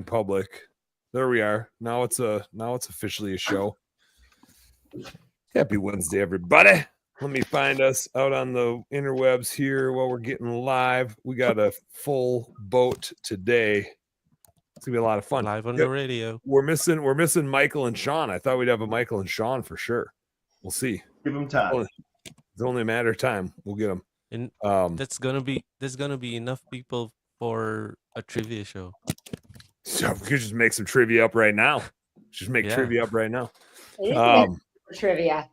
going public. There we are. Now it's officially a show. Happy Wednesday, everybody. Let me find us out on the interwebs here while we're getting live. We got a full boat today. It's gonna be a lot of fun. Live on the radio. We're missing Michael and Sean. I thought we'd have a Michael and Sean for sure. We'll see. Give them time. It's only a matter of time. We'll get them. And there's gonna be enough people for a trivia show. So we could just make some trivia up right now. Trivia up right now. Trivia.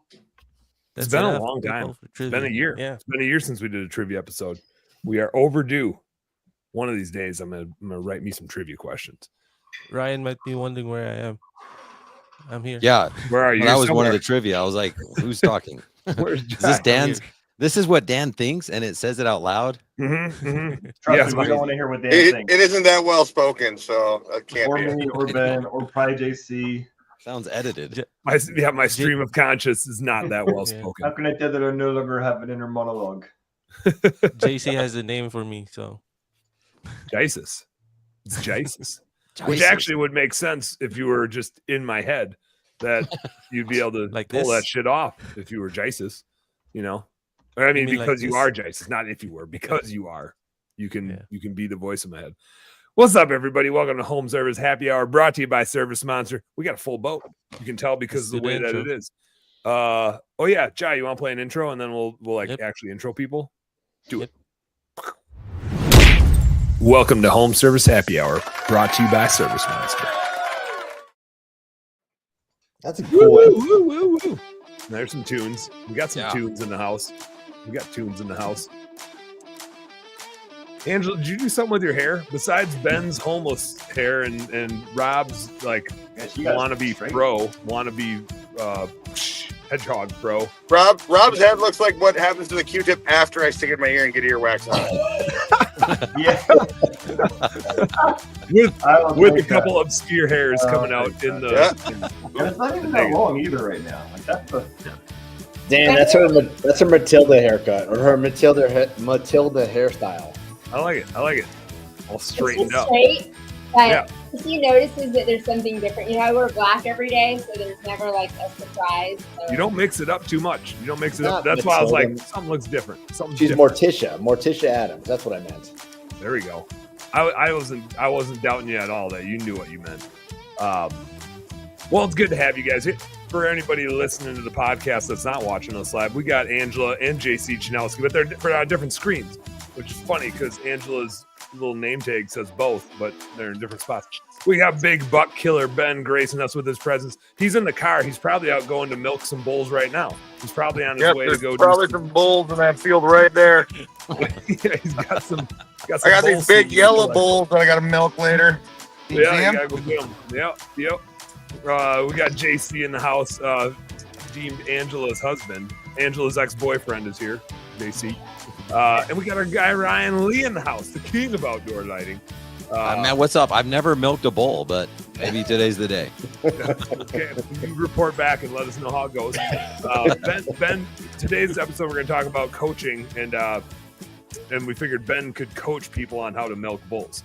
It's been a long time. It's been a year. Yeah. It's been a year since we did a trivia episode. We are overdue. One of these days, I'm gonna write me some trivia questions. Ryan might be wondering where I am. I'm here. Yeah. Where are you? That was one of the trivia. I was like, who's talking? Where's Is this Dan's? This is what Dan thinks, and it says it out loud. Trust me, we don't want to hear what Dan thinks. It isn't that well spoken, so it can't or be. me, or Ben, or probably JC. Sounds edited. My stream of conscious is not that well spoken. How can I tell that I no longer have an inner monologue? JC has a name for me, so Jesus. It's Jesus. Which actually would make sense if you were just in my head, that you'd be able to Like pull this? that shit off if you were Jesus, you know? Or, I mean, mean like because you this? are Jesus, not if you were, because you are. You can be the voice in my head. What's up, everybody? Welcome to Home Service Happy Hour, brought to you by Service Monster. We got a full boat. You can tell because of the way that it is. Oh yeah, Jai, you want to play an intro and then we'll actually intro people? Do it. Welcome to Home Service Happy Hour, brought to you by Service Monster. That's a cool one. Woo, woo, woo. There's some tunes. We got some tunes in the house. Angela, did you do something with your hair besides Ben's homeless hair and Rob's like wannabe hedgehog pro? Rob's head looks like what happens to the Q-tip after I stick it in my ear and get earwax on it. Yeah. with a couple obscure hairs coming out in the. And it's not even that long either right now. Like that's the. Dan, that's her Matilda haircut or her Matilda hairstyle. I like it. All straightened up. Straight, but if he notices that there's something different, I wear black every day, so there's never like a surprise. So. You don't mix it up too much. You don't mix it up. That's why I was like, something looks different. She's Morticia Adams. That's what I meant. There we go. I wasn't doubting you at all that you knew what you meant. Well, it's good to have you guys here. For anybody listening to the podcast that's not watching us live, we got Angela and JC Janowski, but they're on different screens, which is funny because Angela's little name tag says both, but they're in different spots. We got big buck killer Ben gracing us with his presence. He's in the car. He's probably out going to milk some bulls right now. He's probably on his way to go. Probably some bulls in that field right there. He's got some. I got these big yellow bulls that I got to milk later. You gotta go get them. Yep. We got JC in the house, deemed Angela's husband. Angela's ex-boyfriend is here, JC. And we got our guy Ryan Lee in the house, the king of outdoor lighting. Man, what's up? I've never milked a bull, but maybe today's the day. Okay, you report back and let us know how it goes. Ben, today's episode we're going to talk about coaching, and we figured Ben could coach people on how to milk bulls.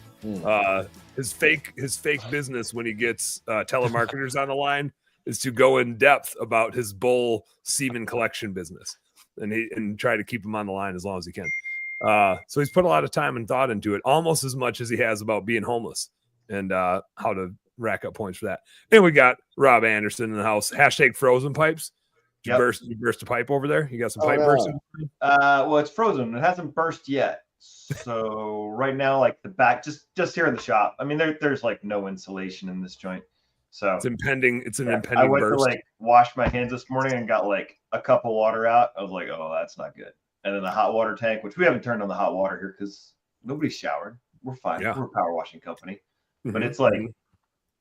His fake business when he gets telemarketers on the line is to go in depth about his bull semen collection business and try to keep him on the line as long as he can. So he's put a lot of time and thought into it, almost as much as he has about being homeless and how to rack up points for that. And we got Rob Anderson in the house. Hashtag frozen pipes. You burst a pipe over there? You got some pipe bursting? Well, it's frozen. It hasn't burst yet. So right now, like the back, just here in the shop. I mean, there's like no insulation in this joint. So it's impending. It's an impending I went burst. to like wash my hands this morning and got like a cup of water out. I was like, oh, that's not good. And then the hot water tank, which we haven't turned on the hot water here because nobody's showered. We're fine. Yeah. We're a power washing company. But it's like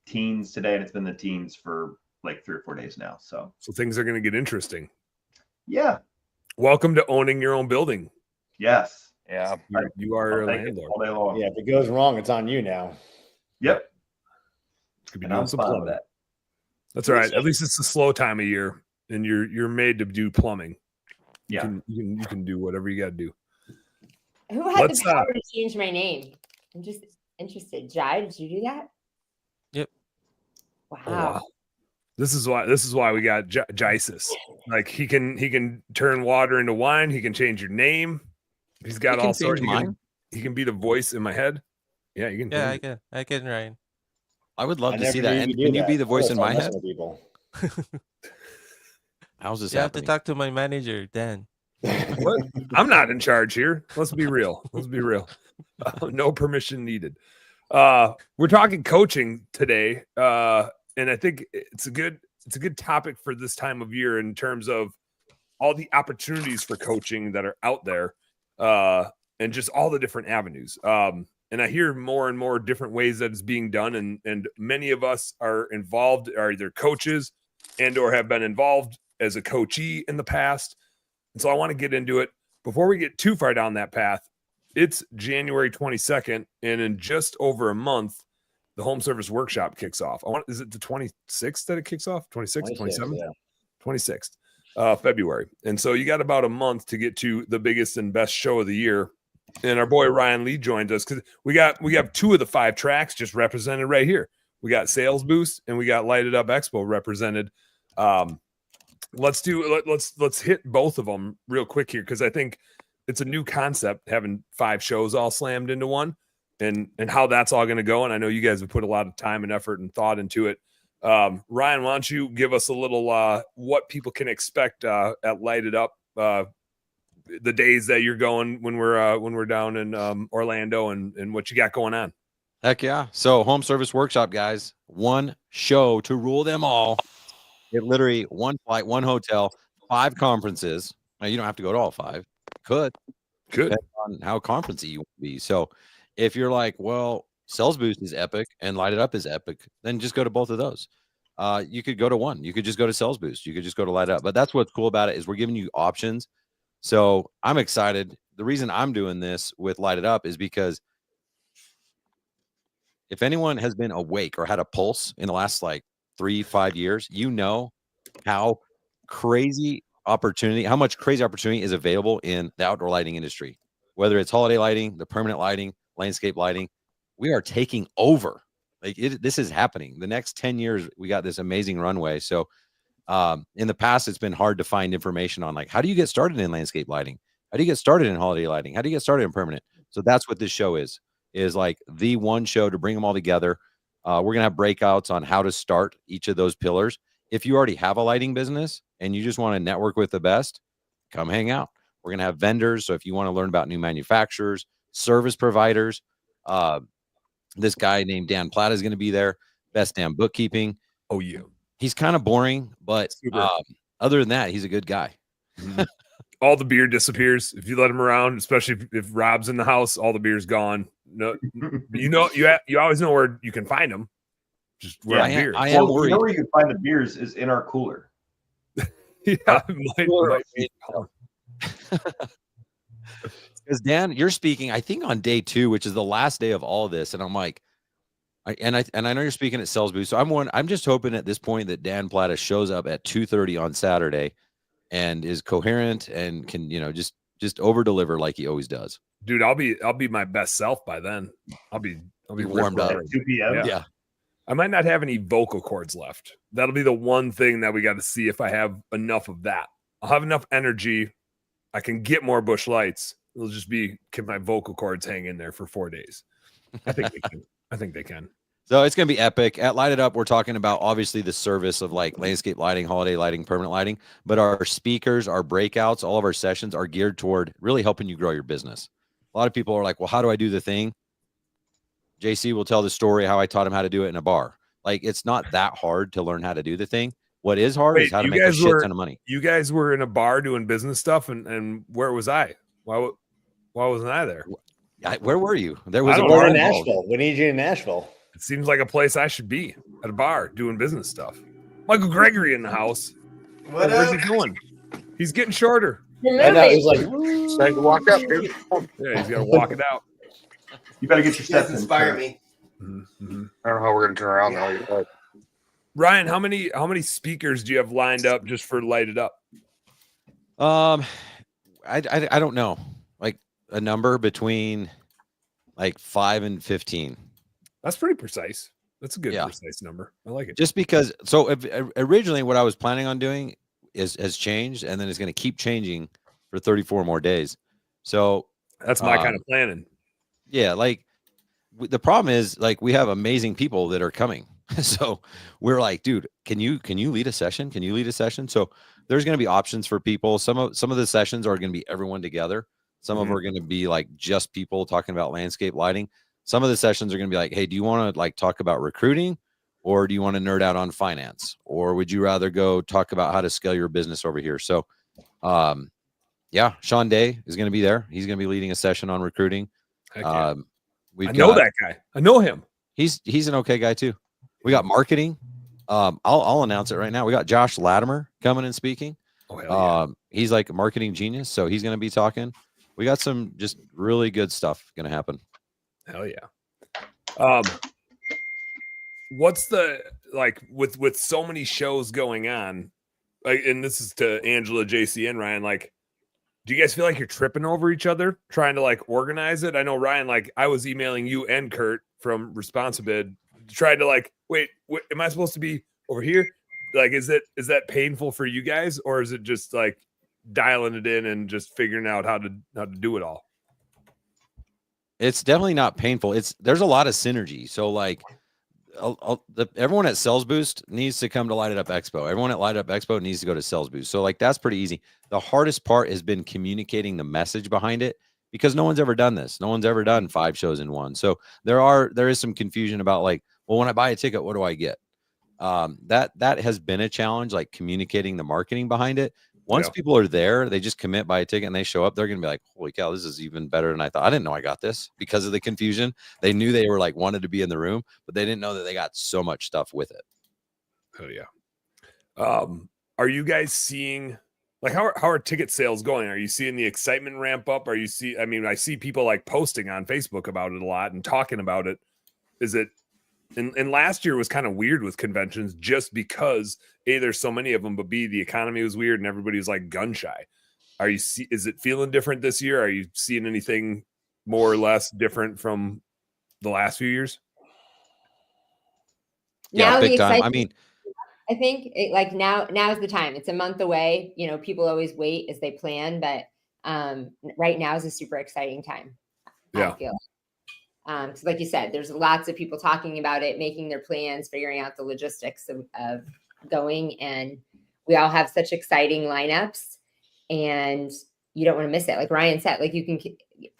teens today, and it's been the teens for like 3 or 4 days now. So things are going to get interesting. Yeah. Welcome to owning your own building. Yes. Yeah. You are a landlord. All day long. Yeah, if it goes wrong, it's on you now. Yep. Could be And doing I'm some fine with plumbing. that. That's all right. At least it's a slow time of year, and you're made to do plumbing. Yeah. You can do whatever you got to do. Who had the power to change my name? I'm just interested. Jai, did you do that? Wow. Oh, wow. This is why we got Jisis. Like he can turn water into wine. He can change your name. He's got all sorts. He can be the voice in my head. Yeah, you can. Yeah, I can, Ryan. I would love I to see never that. knew And you can do you be that. the voice in Start my head? messing with people. How's this You have to happening? talk to my manager, Dan. What? I'm not in charge here. Let's be real. No permission needed. We're talking coaching today, and I think it's a good topic for this time of year in terms of all the opportunities for coaching that are out there, and just all the different avenues. And I hear more and more different ways that it's being done, and many of us are involved, are either coaches and or have been involved as a coachee in the past. And so I want to get into it. Before we get too far down that path, it's January 22nd, and in just over a month, the Home Service Workshop kicks off. Is it the 26th that it kicks off? 26th, 27th? Yeah. 26th, February. And so you got about a month to get to the biggest and best show of the year. And our boy Ryan Lee joins us because we have 2 of the 5 tracks just represented right here. We got Sales Boost and we got Light It Up Expo represented. Let's hit both of them real quick here because I think it's a new concept having 5 shows all slammed into one, and how that's all going to go. And I know you guys have put a lot of time and effort and thought into it. Ryan, why don't you give us a little what people can expect at Light It Up, the days that you're going when we're down in Orlando, and what you got going on. Heck yeah. So Home Service Workshop, guys, one show to rule them all. It literally one flight, one hotel, 5 conferences. Now you don't have to go to all 5. Could. Depends on how conferencey you want to be. So if you're like, well, Sales Boost is epic and Light It Up is epic, then just go to both of those. You could go to one. You could just go to Sales Boost. You could just go to Light It Up. But that's what's cool about it is we're giving you options. So I'm excited. The reason I'm doing this with Light It Up is because if anyone has been awake or had a pulse in the last like 3-5 years, you know how much crazy opportunity is available in the outdoor lighting industry, whether it's holiday lighting, the permanent lighting, landscape lighting. We are taking over. This is happening. The next 10 years, we got this amazing runway. So in the past, it's been hard to find information on like, how do you get started in landscape lighting? How do you get started in holiday lighting? How do you get started in permanent? So that's what this show is like the one show to bring them all together. We're going to have breakouts on how to start each of those pillars. If you already have a lighting business and you just want to network with the best, come hang out. We're going to have vendors. So if you want to learn about new manufacturers, service providers, this guy named Dan Platt is going to be there. Best damn bookkeeping. Oh, yeah. He's kind of boring, but other than that, he's a good guy. All the beer disappears if you let him around, especially if Rob's in the house. All the beer's gone. No, you always know where you can find them. Just beer. I am worried. You know where you can find the beers is in our cooler. Yeah, might be. Because Dan, you're speaking, I think on day 2, which is the last day of all of this, and I'm like, I know you're speaking at Sales Boost, so I'm just hoping at this point that Dan Plata shows up at 2:30 on Saturday, and is coherent and can just over deliver like he always does. Dude, I'll be my best self by then. I'll be warmed up. 2 p.m. Yeah. I might not have any vocal cords left. That'll be the one thing that we got to see if I have enough of that. I'll have enough energy. I can get more Busch Lights. It'll just be, can my vocal cords hang in there for 4 days? I think they can. So it's going to be epic. At Light It Up, we're talking about obviously the service of like landscape lighting, holiday lighting, permanent lighting, but our speakers, our breakouts, all of our sessions are geared toward really helping you grow your business. A lot of people are like, well, how do I do the thing? JC will tell the story how I taught him how to do it in a bar. Like, it's not that hard to learn how to do the thing. What is hard is how to make a shit ton of money. You guys were in a bar doing business stuff, and where was I? Why wasn't I there? Where were you? There was a We're bar in involved. Nashville. We need you in Nashville. It seems like a place I should be, at a bar doing business stuff. Michael Gregory in the house. Where's he going? He's getting shorter. I know. He's like, Time to walk up, dude. Yeah, he's gonna walk it out. You better get your You guys steps in. inspire me. Mm-hmm. I don't know how we're gonna turn around now. Ryan, how many speakers do you have lined up just for Light It Up? I don't know, like a number between like 5 and 15. That's pretty precise. That's a good Yeah. precise number. I like it. Just because, so originally what I was planning on doing has changed, and then it's going to keep changing for 34 more days. So That's my kind of planning. yeah, like the problem is like we have amazing people that are coming. So we're like, dude, can you lead a session? Can you lead a session? So there's going to be options for people. Some of the sessions are going to be everyone together. Some of them are going to be like just people talking about landscape lighting. Some of the sessions are going to be like, hey, do you want to like talk about recruiting, or do you want to nerd out on finance, or would you rather go talk about how to scale your business over here? So, yeah, Sean Day is going to be there. He's going to be leading a session on recruiting. Heck yeah. I know that guy. I know him. He's an okay guy too. We got marketing. I'll announce it right now. We got Josh Latimer coming and speaking. Oh, hell yeah. He's like a marketing genius, so he's going to be talking. We got some just really good stuff going to happen. Hell yeah. What's the like with so many shows going on, like, and this is to Angela, JC, and Ryan, like, do you guys feel like you're tripping over each other trying to like organize it? I know, Ryan, like I was emailing you and Kurt from Responsibid, tried to like, wait, am I supposed to be over here? Like, is that painful for you guys, or is it just like dialing it in and just figuring out how to do it all? It's definitely not painful. There's a lot of synergy. So like everyone at Sales Boost needs to come to Light It Up Expo. Everyone at Light It Up Expo needs to go to Sales Boost. So like that's pretty easy. The hardest part has been communicating the message behind it, because no one's ever done this. No one's ever done 5 shows in one. So there is some confusion about like, well, when I buy a ticket, what do I get? That has been a challenge, like communicating the marketing behind it. Once people are there, they just commit, buy a ticket, and they show up. They're going to be like, holy cow, this is even better than I thought. I didn't know I got this because of the confusion. They knew they were like wanted to be in the room, but they didn't know that they got so much stuff with it. Oh yeah. Are you guys seeing like how are ticket sales going? Are you seeing the excitement ramp up? I see people like posting on Facebook about it a lot and talking about it. Is it and last year was kind of weird with conventions just because A, there's so many of them, but B, the economy was weird and everybody was like gun shy. Is it feeling different this year? Are you seeing anything more or less different from the last few years? Yeah, big time. I mean, I think now is the time. It's a month away. You know, people always wait as they plan, but right now is a super exciting time. Yeah. I feel. Because like you said, there's lots of people talking about it, making their plans, figuring out the logistics of going, and we all have such exciting lineups, and you don't want to miss it. Like Ryan said, like you can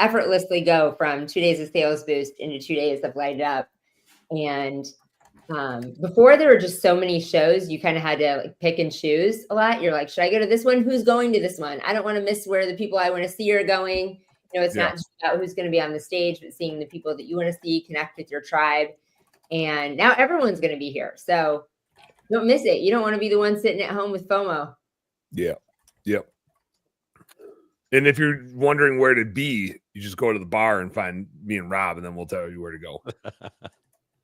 effortlessly go from 2 days of Sales Boost into 2 days of Light It Up. And before there were just so many shows, you kind of had to like pick and choose a lot. You're like, should I go to this one? Who's going to this one? I don't want to miss where the people I want to see are going. You know, it's not just about who's going to be on the stage, but seeing the people that you want to see, connect with your tribe. And now everyone's going to be here. So don't miss it. You don't want to be the one sitting at home with FOMO. Yeah. Yep. And if you're wondering where to be, you just go to the bar and find me and Rob, and then we'll tell you where to go.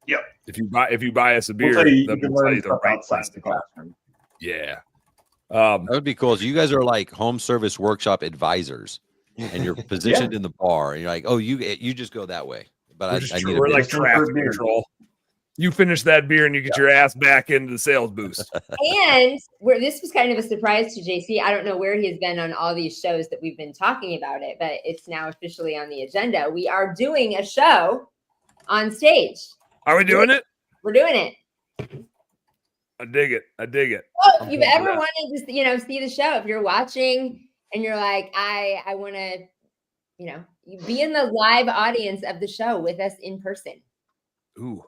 Yep. If you buy us a beer, We'll tell you, then you can we'll tell learn you the stuff right outside place the to go. classroom. Yeah. that would be cool. So you guys are like home service workshop advisors, and you're positioned in the bar, and you're like, oh, you just go that way. But we're like traffic control. You finish that beer and you get your ass back into the Sales Boost. And this was kind of a surprise to JC. I don't know where he has been on all these shows that we've been talking about it, but it's now officially on the agenda. We are doing a show on stage. Are we doing it? We're doing it. I dig it. Oh, if you've ever wanted to, see the show, if you're watching and you're like, I want to, be in the live audience of the show with us in person. Ooh,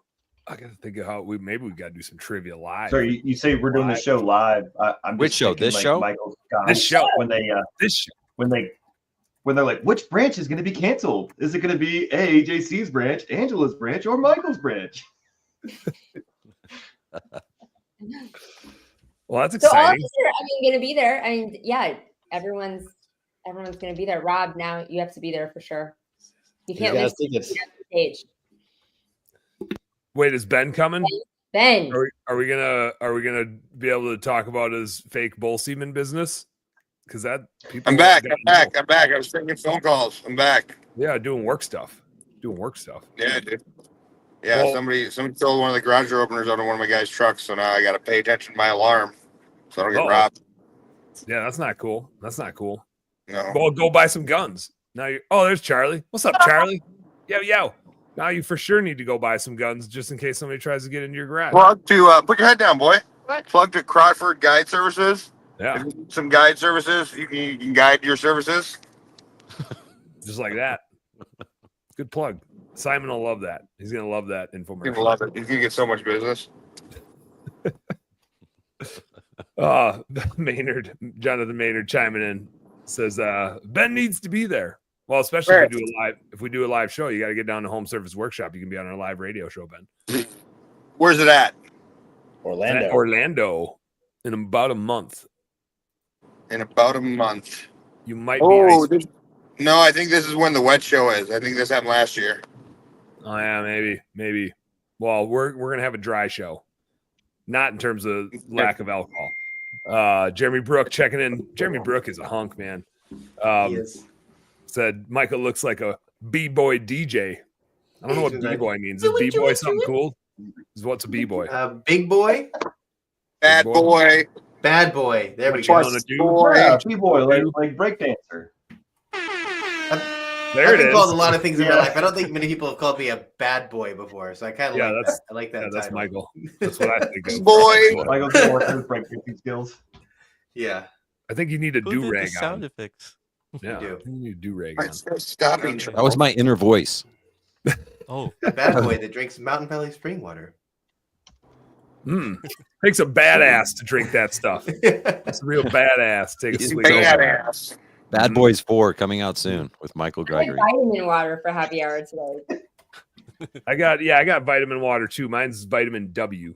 I got to think of how we got to do some trivia live. So you say we're doing the show live. I'm Which show? This show? Michael Scott. This show. When they're like, which branch is going to be canceled? Is it going to be JC's branch, Angela's branch, or Michael's branch? Well, that's So all of exciting. us are, going to be there. Everyone's going to be there. Rob, now you have to be there for sure. You can't leave the stage. Wait, is Ben coming? Ben, Are we gonna be able to talk about his fake bull semen business? Because that people. I'm back. I was taking phone calls. I'm back. Yeah, doing work stuff. Yeah, dude. Yeah, Well- somebody stole one of the garage door openers out of one of my guys' trucks, so now I got to pay attention to my alarm so I don't get Uh-oh. robbed. Yeah, that's not cool. That's not cool. No. Well, go buy some guns. Now you oh, there's Charlie. What's up, Charlie? Yo. Now you for sure need to go buy some guns just in case somebody tries to get into your garage. Plug to put your head down, boy. Plug to Crawford Guide Services. Yeah, If you need some guide services. You can guide your services. just like that. Good plug. Simon will love that. He's gonna love that People infomercial. love it. He's gonna get so much business. Jonathan Maynard chiming in says Ben needs to be there. Well, especially if we do a live show, you got to get down to Home Service Workshop. You can be on our live radio show, Ben. Where's it at? Orlando. Orlando in about a month. In about a month. You might Oh, be. no, I think this is when the wet show is. I think this happened last year. Oh yeah, maybe. Well, we're gonna have a dry show, not in terms of lack of alcohol. Jeremy Brook checking in. Jeremy Brook is a hunk, man. He is. Said Michael looks like a b-boy DJ. I don't know what b-boy means. Is Do it, do b-boy it, something do it. cool? What's a b-boy? Big boy, Bad boy. boy. bad boy. There we What go. you wanna do? Boy. Yeah, B-boy, like breakdancer. There I've it been is. called a lot of things in my Yeah. life. I don't think many people have called me a bad boy before, so I kind of Yeah, like that's- that. I like that. Yeah, that's title. Michael. That's what I think of. Boy. Michael's gonna work on his breakdancing skills. Yeah. I think you need a Who did the do-rag sound on. effects? Yeah, do. I think you need a do-rag on. Stop Okay. each That was my inner voice. Oh, A bad boy that drinks Mountain Valley spring water. Takes a badass to drink that stuff. It's a real badass. Take a He's swig. of it. badass. Bad Boys 4 coming out soon with Michael I had Gregory. vitamin water for happy hour today. I got vitamin water too. Mine's vitamin W.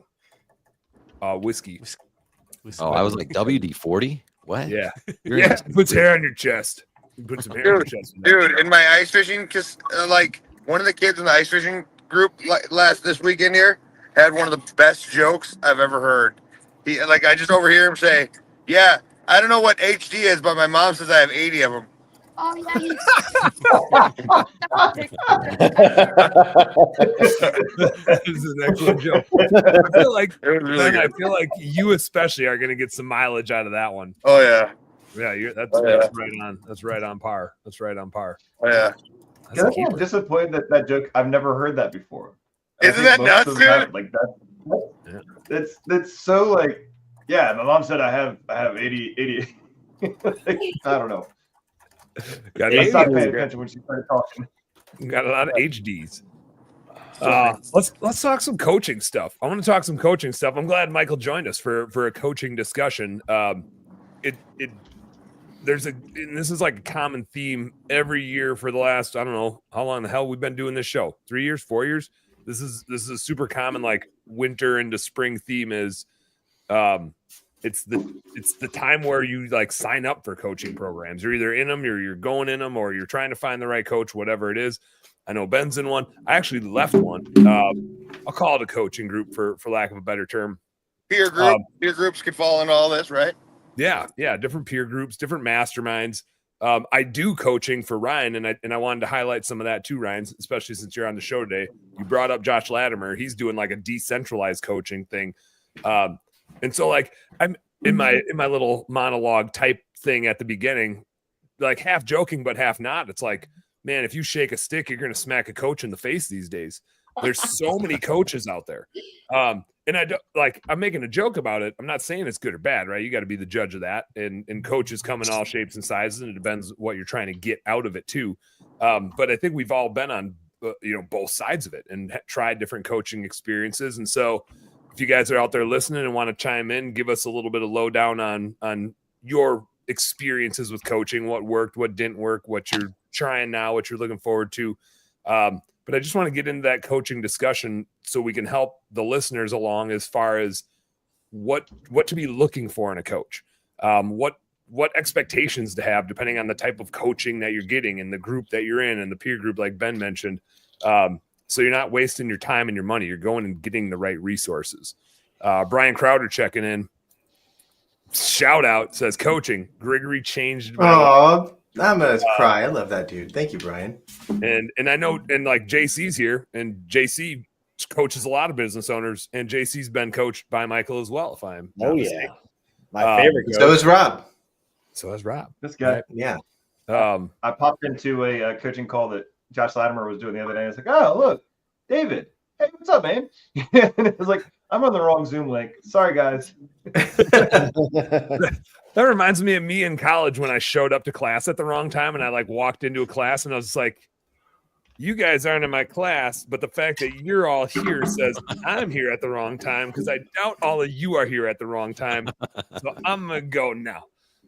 Whiskey. Oh, I was like WD-40. What? Yeah. You're Yeah. Puts hair on your chest. You put some hair on your chest. Dude, in my ice fishing, because like one of the kids in the ice fishing group this weekend here had one of the best jokes I've ever heard. He I just overhear him say, "Yeah, I don't know what HD is, but my mom says I have 80 of them." This is an excellent joke. I feel like It was really Ben, I good. feel like you especially are going to get some mileage out of that one. Oh yeah, Yeah, that's Oh, yeah. right on. That's right on par. That's right on par. oh yeah. That's a I'm keeper. disappointed that joke. I've never heard that before. I Isn't think that most nuts, of them have- dude? Like that. Yeah. That's so like. Yeah, my mom said I have 80. Like, I don't know. Got, I stopped a, paying attention when she started talking. got a lot of HDs. Let's talk some coaching stuff. I want to talk some coaching stuff. I'm glad Michael joined us for a coaching discussion. There's and this is like a common theme every year for the last, I don't know how long the hell we've been doing this show. 3 years, 4 years. This is a super common like winter into spring theme is it's the time where you like sign up for coaching programs. You're either in them or you're going in them or you're trying to find the right coach, whatever it is. I know Ben's in one. I actually left one. I'll call it a coaching group for lack of a better term. Peer groups could fall into all this, right? Yeah, different peer groups, different masterminds. I do coaching for Ryan, and I wanted to highlight some of that too, Ryan, especially since you're on the show today. You brought up Josh Latimer. He's doing like a decentralized coaching thing. And so like I'm in my little monologue type thing at the beginning, like half joking but half not. It's like, man, if you shake a stick, you're gonna smack a coach in the face these days. There's so many coaches out there. And I don't like I'm making a joke about it. I'm not saying it's good or bad, right? You got to be the judge of that. And coaches come in all shapes and sizes, and it depends what you're trying to get out of it too. But I think we've all been on both sides of it and tried different coaching experiences. And so if you guys are out there listening and want to chime in, give us a little bit of lowdown on your experiences with coaching, what worked, what didn't work, what you're trying now, what you're looking forward to. But I just want to get into that coaching discussion so we can help the listeners along as far as what to be looking for in a coach, what expectations to have depending on the type of coaching that you're getting and the group that you're in and the peer group like Ben mentioned. So you're not wasting your time and your money. You're going and getting the right resources. Brian Crowder checking in. Shout out, says coaching. Gregory changed my life. Oh, I'm gonna cry. I love that dude. Thank you, Brian. And I know, and like JC's here, and JC coaches a lot of business owners, and JC's been coached by Michael as well, if I'm not Oh mistaken. yeah, my favorite. So is Rob. So has Rob. This guy. Yeah. I popped into a coaching call that Josh Latimer was doing the other day. It's like, oh, look, David. Hey, what's up, man? And it was like, I'm on the wrong Zoom link. Sorry, guys. That reminds me of me in college when I showed up to class at the wrong time, and I like walked into a class and I was just like, you guys aren't in my class, but the fact that you're all here says I'm here at the wrong time, because I doubt all of you are here at the wrong time. So I'm going to go now.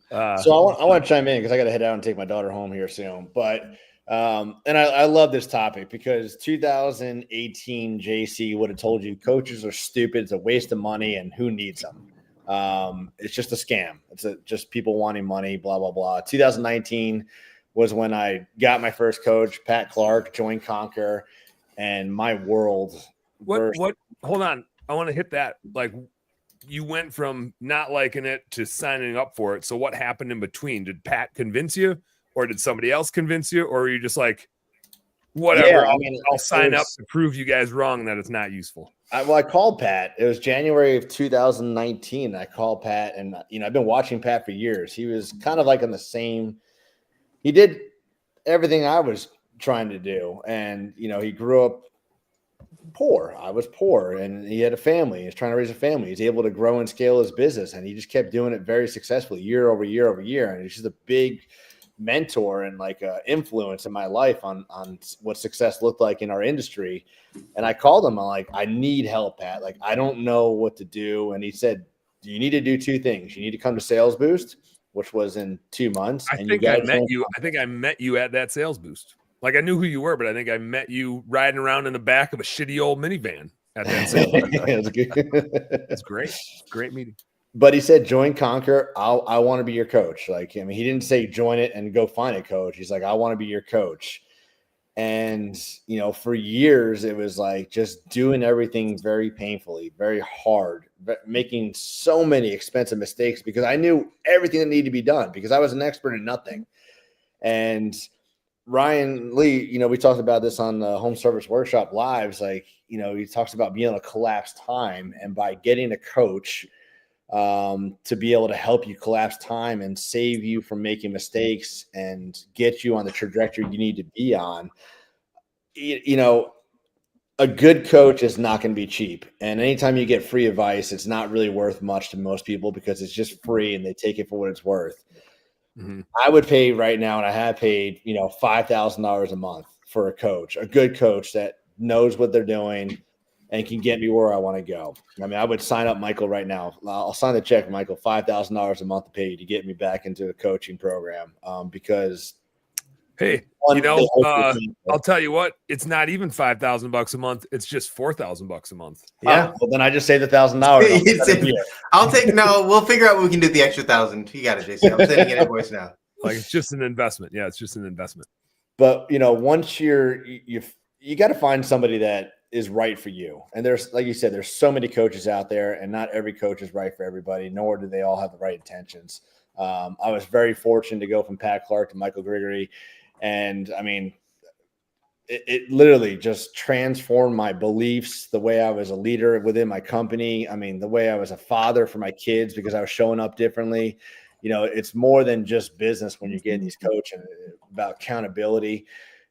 So I want to chime in because I got to head out and take my daughter home here soon. But and I love this topic because 2018 JC would have told you coaches are stupid, it's a waste of money, and who needs them? It's just a scam. It's just people wanting money, blah blah blah. 2019 was when I got my first coach, Pat Clark, joined Conquer, and my world. What? Hold on, I want to hit that. Like, you went from not liking it to signing up for it. So what happened in between? Did Pat convince you, or did somebody else convince you, or were you just like, whatever? Yeah, I'll sign up to prove you guys wrong that it's not useful. I called Pat. It was January of 2019. I called Pat, and I've been watching Pat for years. He was kind of like in the same. He did everything I was trying to do, and he grew up poor. I was poor, and he had a family. He's trying to raise a family. He's able to grow and scale his business, and he just kept doing it very successfully, year over year over year. And he's just a big mentor and like influence in my life on what success looked like in our industry. And I called him. I'm like, I need help, Pat. Like, I don't know what to do. And he said, you need to do two things. You need to come to Sales Boost, which was in 2 months. I think I met you at that Sales Boost. Like, I knew who you were, but I think I met you riding around in the back of a shitty old minivan at that Sales Boost. It's great. Great meeting. But he said, join Conquer. I want to be your coach. Like, he didn't say join it and go find a coach. He's like, I want to be your coach. And, for years, it was like just doing everything very painfully, very hard, making so many expensive mistakes because I knew everything that needed to be done because I was an expert in nothing. And Ryan Lee, we talked about this on the Home Service Workshop Lives. Like, he talks about being able to collapse time, and by getting a coach to be able to help you collapse time and save you from making mistakes and get you on the trajectory you need to be on. A good coach is not going to be cheap. And anytime you get free advice, it's not really worth much to most people because it's just free and they take it for what it's worth. Mm-hmm. I would pay right now, and I have paid, $5,000 a month for a coach, a good coach that knows what they're doing and can get me where I want to go. I would sign up Michael right now. I'll sign the check, Michael, $5,000 a month to pay you to get me back into a coaching program because hey, I'll tell you what, it's not even $5,000 a month. It's just $4,000 a month. Yeah. Well, then I just saved $1,000. I'll take we'll figure out what we can do with the extra 1,000. You got it, JC. I'm sending an invoice now. Like, it's just an investment. Yeah, it's just an investment. But once you got to find somebody that is right for you. And there's, like you said, there's so many coaches out there, and not every coach is right for everybody, nor do they all have the right intentions. I was very fortunate to go from Pat Clark to Michael Grigory. And it literally just transformed my beliefs, the way I was a leader within my company. The way I was a father for my kids because I was showing up differently. It's more than just business when you're getting these coaching about accountability,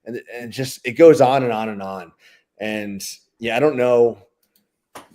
and just it goes on and on and on. And I don't know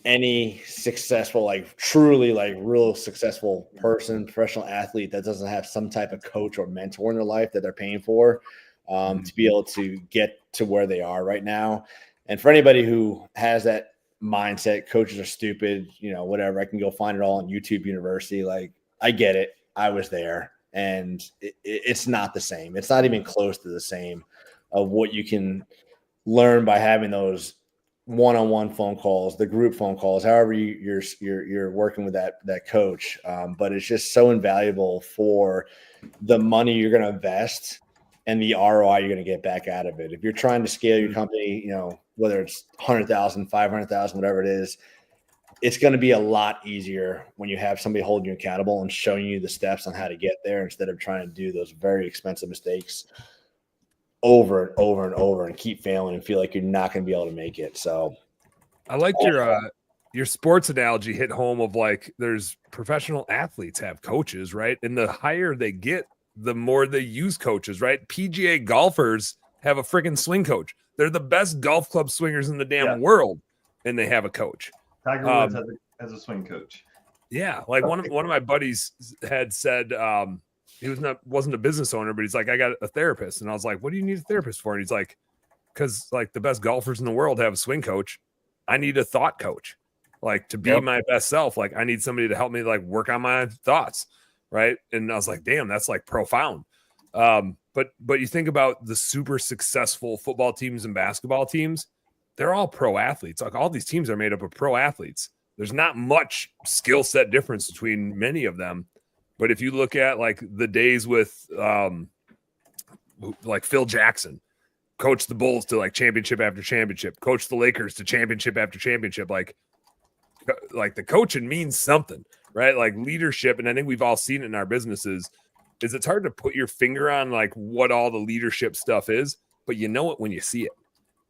any successful, truly real successful person, professional athlete that doesn't have some type of coach or mentor in their life that they're paying for to be able to get to where they are right now. And for anybody who has that mindset, coaches are stupid, whatever, I can go find it all on YouTube University. Like, I get it. I was there, and it's not the same. It's not even close to the same of what you can learn by having those one-on-one phone calls, the group phone calls, however you're working with that coach. But it's just so invaluable for the money you're going to invest and the ROI you're going to get back out of it. If you're trying to scale your company, whether it's 100,000, 500,000, whatever it is, it's going to be a lot easier when you have somebody holding you accountable and showing you the steps on how to get there instead of trying to do those very expensive mistakes over and over and over and keep failing and feel like you're not going to be able to make it. So I like your sports analogy hit home of like there's professional athletes have coaches, right? And the higher they get, the more they use coaches, right? PGA golfers have a freaking swing coach. They're the best golf club swingers in the damn world, and they have a coach. Tiger Woods has a swing coach. Yeah, like one of my buddies had said he wasn't a business owner, but he's like, I got a therapist, and I was like, what do you need a therapist for? And he's like, because like the best golfers in the world have a swing coach. I need a thought coach, like to be my best self. Like I need somebody to help me like work on my thoughts, right? And I was like, damn, that's like profound. But you think about the super successful football teams and basketball teams, they're all pro athletes. Like all these teams are made up of pro athletes. There's not much skill set difference between many of them. But if you look at like the days with like Phil Jackson, coached the Bulls to like championship after championship, coached the Lakers to championship after championship, like the coaching means something, right? Like leadership. And I think we've all seen it in our businesses is it's hard to put your finger on like what all the leadership stuff is, but you know it when you see it,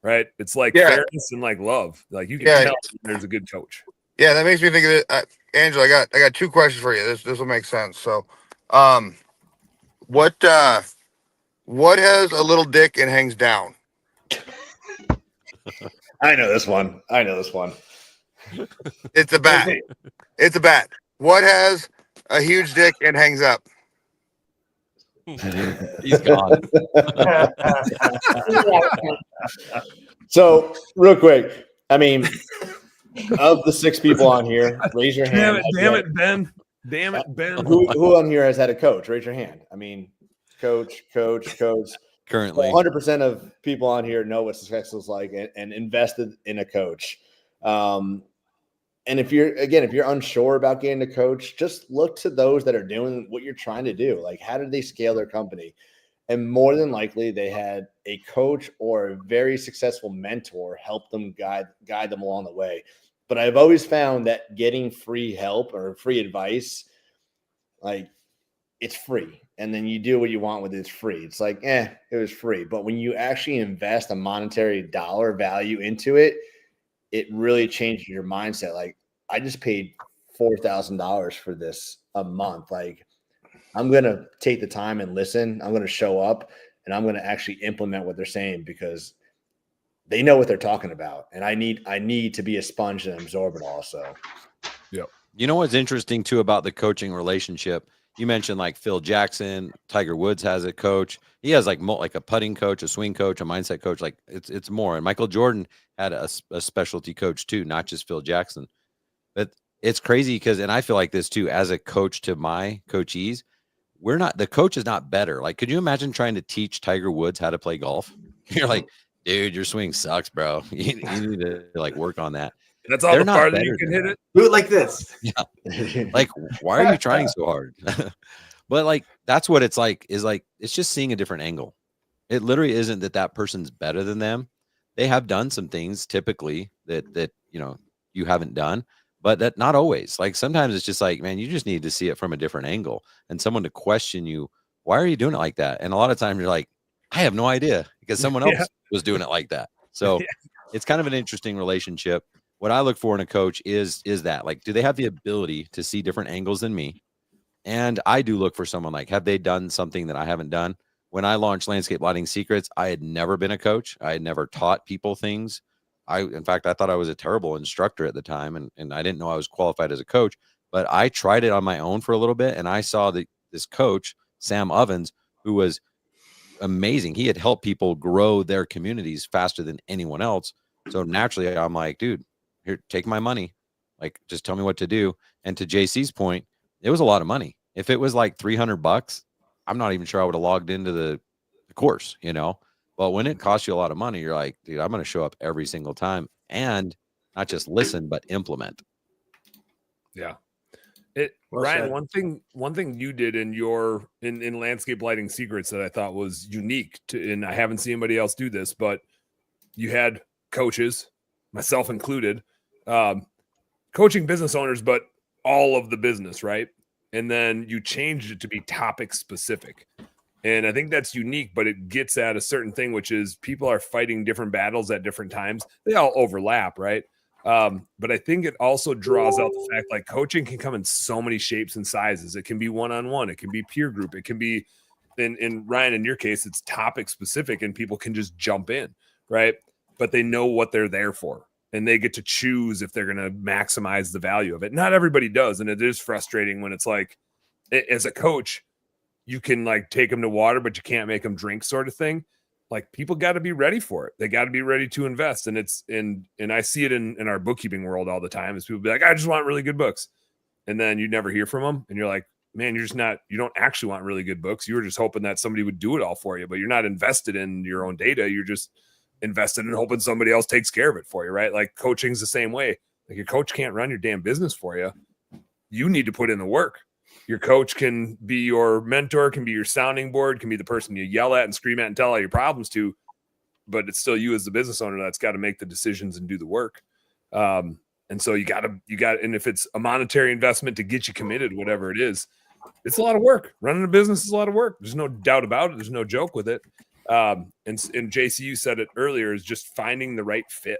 right? It's like fairness and like love. Like you can tell there's a good coach. Yeah, that makes me think of it. Angela, I got two questions for you. This will make sense. So, what has a little dick and hangs down? I know this one. It's a bat. It's a bat. What has a huge dick and hangs up? He's gone. So real quick, I mean, of the 6 people on here, raise your hand. Damn it, Ben. Who on here has had a coach? Raise your hand. I mean, coach. Currently, 100% of people on here know what success is like and invested in a coach. And if you're unsure about getting a coach, just look to those that are doing what you're trying to do. Like, how did they scale their company? And more than likely, they had a coach or a very successful mentor help them guide them along the way. But I've always found that getting free help or free advice, like, it's free. And then you do what you want with it. It's free. It's like, it was free. But when you actually invest a monetary dollar value into it, it really changes your mindset. Like, I just paid $4,000 for this a month. Like, I'm going to take the time and listen. I'm going to show up and I'm going to actually implement what they're saying because they know what they're talking about. And I need to be a sponge and absorb it also. Yep. You know what's interesting too about the coaching relationship? You mentioned like Phil Jackson, Tiger Woods has a coach. He has like a putting coach, a swing coach, a mindset coach. Like it's more. And Michael Jordan had a specialty coach too, not just Phil Jackson. But it's crazy because, and I feel like this too, as a coach to my coachees, the coach is not better. Like, could you imagine trying to teach Tiger Woods how to play golf? You're like, dude, your swing sucks, bro. You need to like work on that. That's all the farther you can hit it. Do it like this. Yeah. Like, why are you trying so hard? But like, that's what it's like, it's just seeing a different angle. It literally isn't that person's better than them. They have done some things typically that, you haven't done, but that not always. Like sometimes it's just like, man, you just need to see it from a different angle and someone to question you. Why are you doing it like that? And a lot of times you're like, I have no idea because someone else was doing it like that. So it's kind of an interesting relationship. What I look for in a coach is that, like, do they have the ability to see different angles than me? And I do look for someone like, have they done something that I haven't done? When I launched Landscape Lighting Secrets, I had never been a coach. I had never taught people things. In fact, I thought I was a terrible instructor at the time, and I didn't know I was qualified as a coach. But I tried it on my own for a little bit, and I saw this coach, Sam Ovens, who was amazing. He had helped people grow their communities faster than anyone else. So naturally, I'm like, dude, here, take my money. Like, just tell me what to do. And to JC's point, it was a lot of money. If it was like $300, I'm not even sure I would have logged into the course, But when it costs you a lot of money, you're like, dude, I'm going to show up every single time and not just listen, but implement. Yeah. Well Ryan, said. one thing you did in Landscape Lighting Secrets that I thought was unique and I haven't seen anybody else do this, but you had coaches, myself included, coaching business owners, but all of the business, right? And then you changed it to be topic specific. And I think that's unique, but it gets at a certain thing, which is people are fighting different battles at different times. They all overlap, right? But I think it also draws out the fact like coaching can come in so many shapes and sizes. It can be one-on-one, it can be peer group, it can be in Ryan, in your case, it's topic specific and people can just jump in, right? But they know what they're there for and they get to choose if they're going to maximize the value of it. Not everybody does. And it is frustrating when it's like, as a coach, you can like take them to water, but you can't make them drink sort of thing. Like people got to be ready for it. They got to be ready to invest. And it's and I see it in our bookkeeping world all the time is people be like, I just want really good books. And then you never hear from them. And you're like, man, you don't actually want really good books. You were just hoping that somebody would do it all for you, but you're not invested in your own data. You're just invested in hoping somebody else takes care of it for you, right? Like coaching's the same way. Like your coach can't run your damn business for you. You need to put in the work. Your coach can be your mentor, can be your sounding board, can be the person you yell at and scream at and tell all your problems to, but it's still you as the business owner that's got to make the decisions and do the work. And so you got, and if it's a monetary investment to get you committed, whatever it is, it's a lot of work. Running a business is a lot of work. There's no doubt about it. There's no joke with it. And JC, you said it earlier, is just finding the right fit.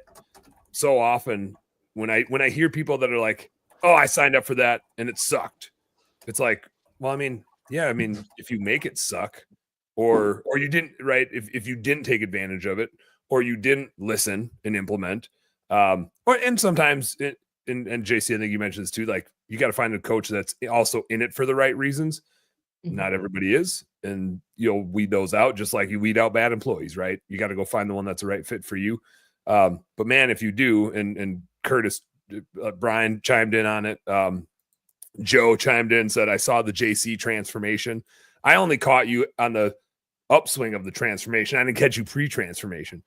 So often when I hear people that are like, oh, I signed up for that and it sucked. It's like, well, if you make it suck or you didn't, right. If you didn't take advantage of it or you didn't listen and implement, and sometimes and JC, I think you mentioned this too, like you got to find a coach that's also in it for the right reasons. Mm-hmm. Not everybody is. And you'll weed those out just like you weed out bad employees, right? You got to go find the one that's the right fit for you. But man, if you do, and Curtis, Brian chimed in on it. Joe chimed in and said, I saw the JC transformation. I only caught you on the upswing of the transformation. I didn't catch you pre-transformation.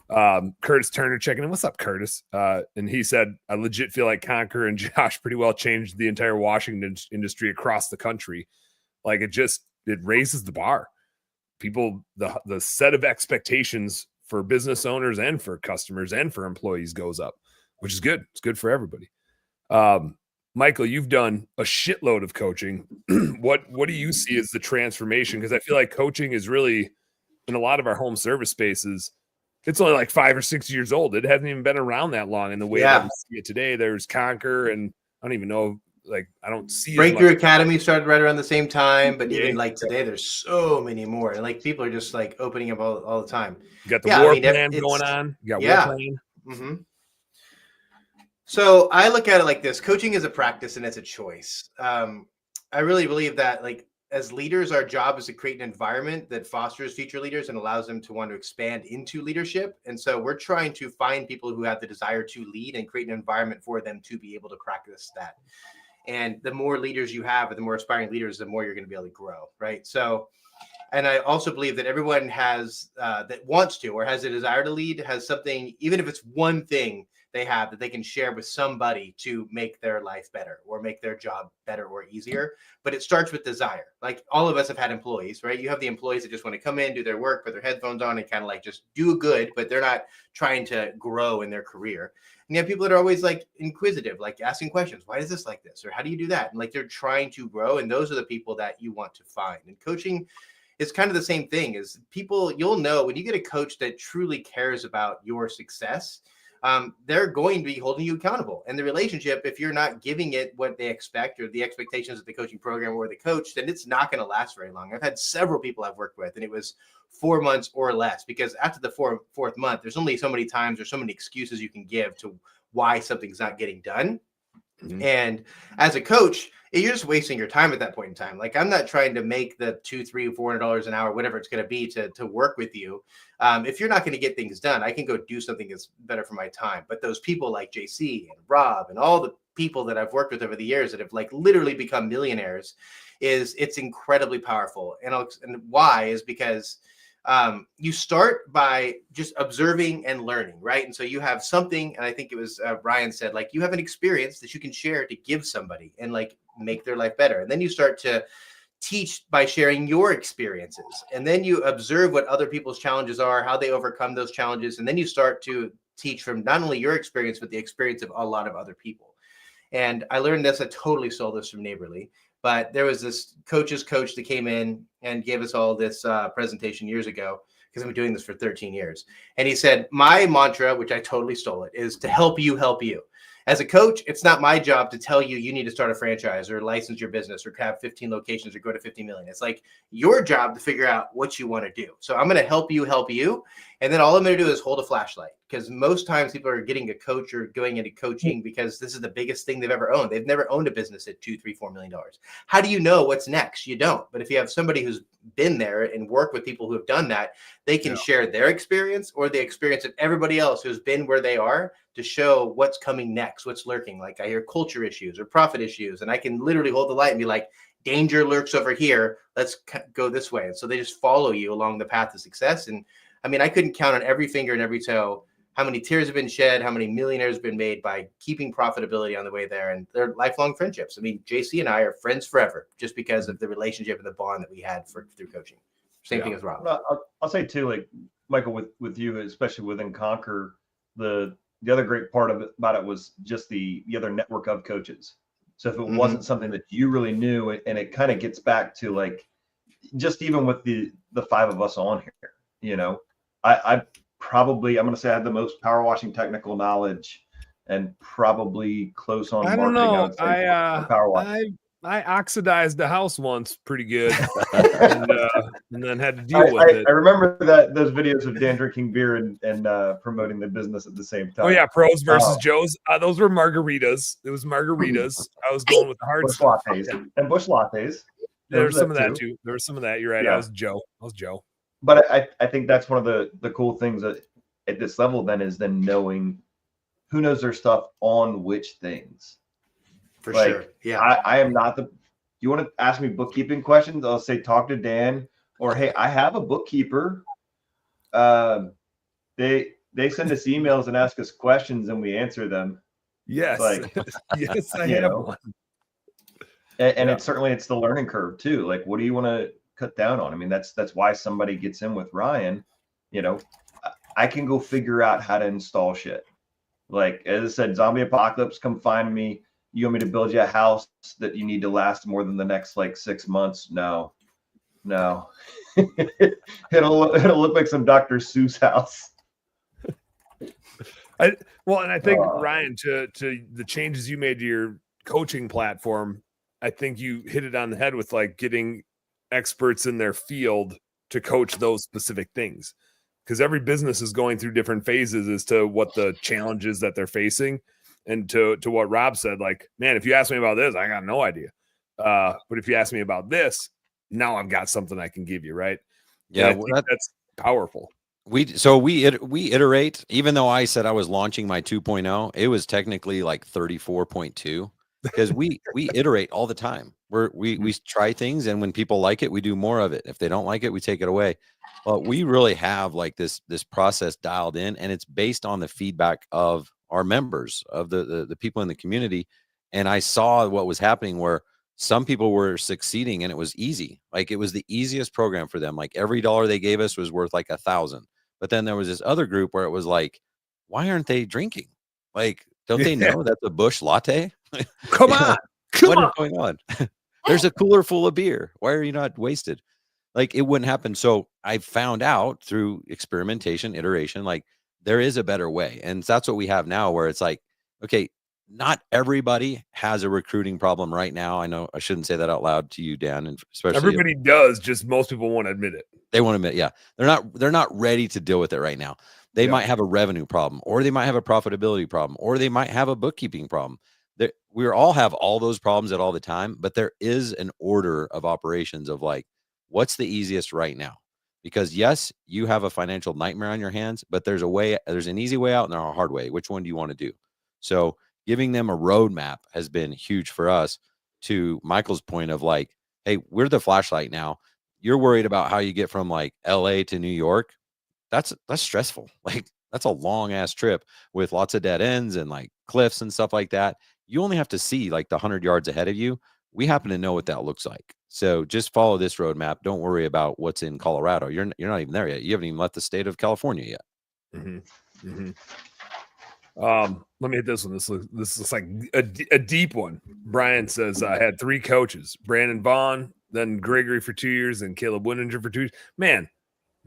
Curtis Turner checking in. What's up, Curtis? And he said, I legit feel like Conquer and Josh pretty well changed the entire washing industry across the country. Like it raises the bar. People, the set of expectations for business owners and for customers and for employees goes up, which is good. It's good for everybody. Michael, you've done a shitload of coaching. What do you see as the transformation? Because I feel like coaching is really, in a lot of our home service spaces, it's only like 5 or 6 years old. It hasn't even been around that long in the way that we see it today. There's Conquer, and I don't even know, like, I don't see Breakthrough Academy started right around the same time, but even like today, there's so many more. And like people are just like opening up all the time. You got the war plan going on. You got war plan. Mm-hmm. So I look at it like this: coaching is a practice and it's a choice. I really believe that, like, as leaders, our job is to create an environment that fosters future leaders and allows them to want to expand into leadership. And so we're trying to find people who have the desire to lead and create an environment for them to be able to practice that. And the more leaders you have, the more aspiring leaders, the more you're going to be able to grow, right? So, and I also believe that everyone has that wants to or has a desire to lead has something, even if it's one thing they have that they can share with somebody to make their life better or make their job better or easier. But it starts with desire. Like all of us have had employees, right? You have the employees that just want to come in, do their work, put their headphones on and kind of like just do good, but they're not trying to grow in their career. And you have people that are always like inquisitive, like asking questions. Why is this like this? Or how do you do that? And like they're trying to grow. And those are the people that you want to find. And coaching is kind of the same thing as people. You'll know when you get a coach that truly cares about your success, they're going to be holding you accountable. And the relationship, if you're not giving it what they expect or the expectations of the coaching program or the coach, then it's not going to last very long. I've had several people I've worked with, and it was 4 months or less, because after the fourth month, there's only so many times or so many excuses you can give to why something's not getting done. Mm-hmm. And as a coach, you're just wasting your time at that point in time. Like, I'm not trying to make the $200, $300, $400 an hour, whatever it's going to be to work with you. If you're not going to get things done, I can go do something that's better for my time. But those people like JC and Rob and all the people that I've worked with over the years that have like literally become millionaires, it's incredibly powerful. And why is because you start by just observing and learning, right? And so you have something, and I think it was Ryan said, like, you have an experience that you can share to give somebody and like make their life better. And then you start to teach by sharing your experiences. And then you observe what other people's challenges are, how they overcome those challenges. And then you start to teach from not only your experience, but the experience of a lot of other people. And I learned this, I totally stole this from Neighborly. But there was this coach's coach that came in and gave us all this presentation years ago, because I've been doing this for 13 years. And he said, my mantra, which I totally stole it, is to help you help you. As a coach, it's not my job to tell you need to start a franchise or license your business or have 15 locations or go to 50 million. It's like your job to figure out what you want to do. So I'm going to help you. And then all I'm going to do is hold a flashlight, because most times people are getting a coach or going into coaching because this is the biggest thing they've ever owned. They've never owned a business at $2, $3, $4 million. How do you know what's next? You don't. But if you have somebody who's been there and worked with people who have done that, they can share their experience or the experience of everybody else who's been where they are to show what's coming next, what's lurking. Like I hear culture issues or profit issues, and I can literally hold the light and be like, danger lurks over here. Let's go this way. And so they just follow you along the path to success. And I mean, I couldn't count on every finger and every toe how many tears have been shed, how many millionaires have been made by keeping profitability on the way there. And they're lifelong friendships. I mean, JC and I are friends forever just because of the relationship and the bond that we had through coaching. Same thing as Rob. I'll say too, like Michael, with you, especially within Conquer, the other great part about it was just the other network of coaches. So if it wasn't something that you really knew, and it kind of gets back to like, just even with the 5 of us on here, you know, I probably, I'm going to say I had the most power washing technical knowledge and probably close on I don't marketing. know. would say, for power washing. I oxidized the house once pretty good, and then had to deal with it. I remember those videos of Dan drinking beer and promoting the business at the same time. Oh yeah, pros versus Joes. Those were margaritas. It was margaritas. I was going with the hard Bush stuff. lattes and Bush lattes. There was some of that too. There was some of that. You're right. Yeah. I was Joe. But I think that's one of the cool things at this level then is then knowing who knows their stuff on which things. For Like, sure. Yeah. I am not you want to ask me bookkeeping questions? I'll say talk to Dan, or hey, I have a bookkeeper. They send us emails and ask us questions and we answer them. Yes. Like, yes, I you have know. one. And it's the learning curve too. Like, what do you want to cut down on? I mean, that's why somebody gets in with Ryan. You know, I can go figure out how to install shit. Like, as I said, zombie apocalypse, come find me. You want me to build you a house that you need to last more than the next like 6 months? No. it'll look like some Dr. Seuss house. And I think Ryan, to the changes you made to your coaching platform, I think you hit it on the head with like getting experts in their field to coach those specific things, because every business is going through different phases as to what the challenges that they're facing. And to what Rob said, like, man, if you ask me about this, I got no idea. But if you ask me about this, now I've got something I can give you, right? Yeah, that's powerful. We iterate. Even though I said I was launching my 2.0, it was technically like 34.2 because we iterate all the time. We try things, and when people like it, we do more of it. If they don't like it, we take it away. But we really have like this process dialed in, and it's based on the feedback of our members, of the people in the community. And I saw what was happening where some people were succeeding and it was easy. Like it was the easiest program for them. Like every dollar they gave us was worth like 1,000. But then there was this other group where it was like, why aren't they drinking? Like, don't they know that's a Bush latte? Come on. What is going on? There's a cooler full of beer. Why are you not wasted? Like it wouldn't happen. So I found out through experimentation, iteration, like there is a better way. And that's what we have now, where it's like, okay, not everybody has a recruiting problem right now. I know I shouldn't say that out loud to you, Dan, and especially everybody does, just most people won't admit it. They won't admit, yeah. They're not ready to deal with it right now. They might have a revenue problem, or they might have a profitability problem, or they might have a bookkeeping problem. We all have all those problems at all the time, but there is an order of operations of like, what's the easiest right now? Because yes, you have a financial nightmare on your hands, but there's an easy way out and there's a hard way. Which one do you want to do? So giving them a roadmap has been huge for us. To Michael's point of like, hey, we're the flashlight now. You're worried about how you get from like LA to New York. That's stressful. Like that's a long ass trip with lots of dead ends and like cliffs and stuff like that. You only have to see like the 100 yards ahead of you. We happen to know what that looks like. So just follow this roadmap. Don't worry about what's in Colorado. You're not even there yet. You haven't even left the state of California yet. Mm-hmm. Mm-hmm. Let me hit this one. This looks like a deep one. Brian says I had 3 coaches: Brandon Vaughn, then Gregory for 2 years, and Caleb Winninger for 2 years. Man,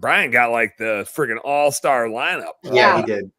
Brian got like the friggin' all-star lineup. Yeah, he did.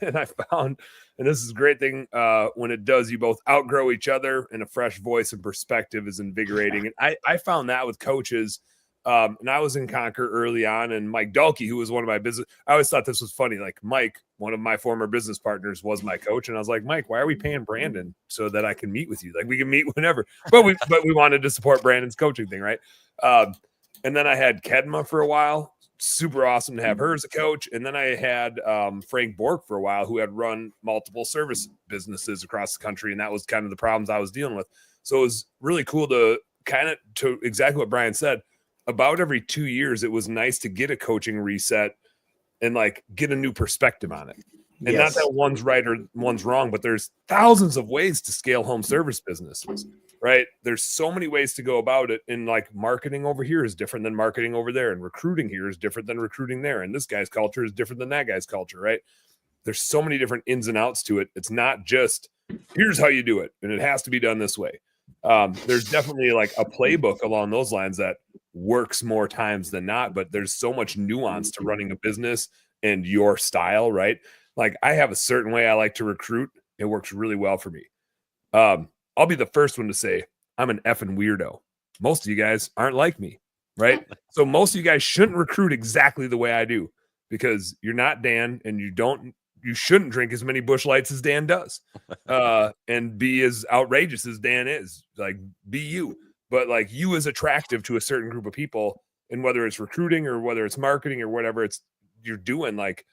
And I found, and this is a great thing when it does, you both outgrow each other, and a fresh voice and perspective is invigorating. And I found that with coaches. And I was in Conquer early on, and Mike Dalkey, who was one of my business, I always thought this was funny. Like Mike, one of my former business partners, was my coach, and I was like, Mike, why are we paying Brandon so that I can meet with you? Like we can meet whenever, but we wanted to support Brandon's coaching thing, right? And then I had Kedma for a while. Super awesome to have her as a coach. And then I had Frank Bork for a while, who had run multiple service businesses across the country, and that was kind of the problems I was dealing with. So it was really cool to to exactly what Brian said. About every 2 years, it was nice to get a coaching reset and like get a new perspective on it. And not that one's right or one's wrong, but there's thousands of ways to scale home service businesses, right? There's so many ways to go about it. And like marketing over here is different than marketing over there. And recruiting here is different than recruiting there. And this guy's culture is different than that guy's culture, right? There's so many different ins and outs to it. It's not just here's how you do it, and it has to be done this way. There's definitely like a playbook along those lines that works more times than not, but there's so much nuance to running a business and your style, right? Like I have a certain way I like to recruit. It works really well for me. I'll be the first one to say I'm an effing weirdo. Most of you guys aren't like me, right? So most of you guys shouldn't recruit exactly the way I do, because you're not Dan, and you shouldn't drink as many Busch Lights as Dan does, and be as outrageous as Dan is. Like, be you, but like you is attractive to a certain group of people, and whether it's recruiting or whether it's marketing or whatever you're doing, like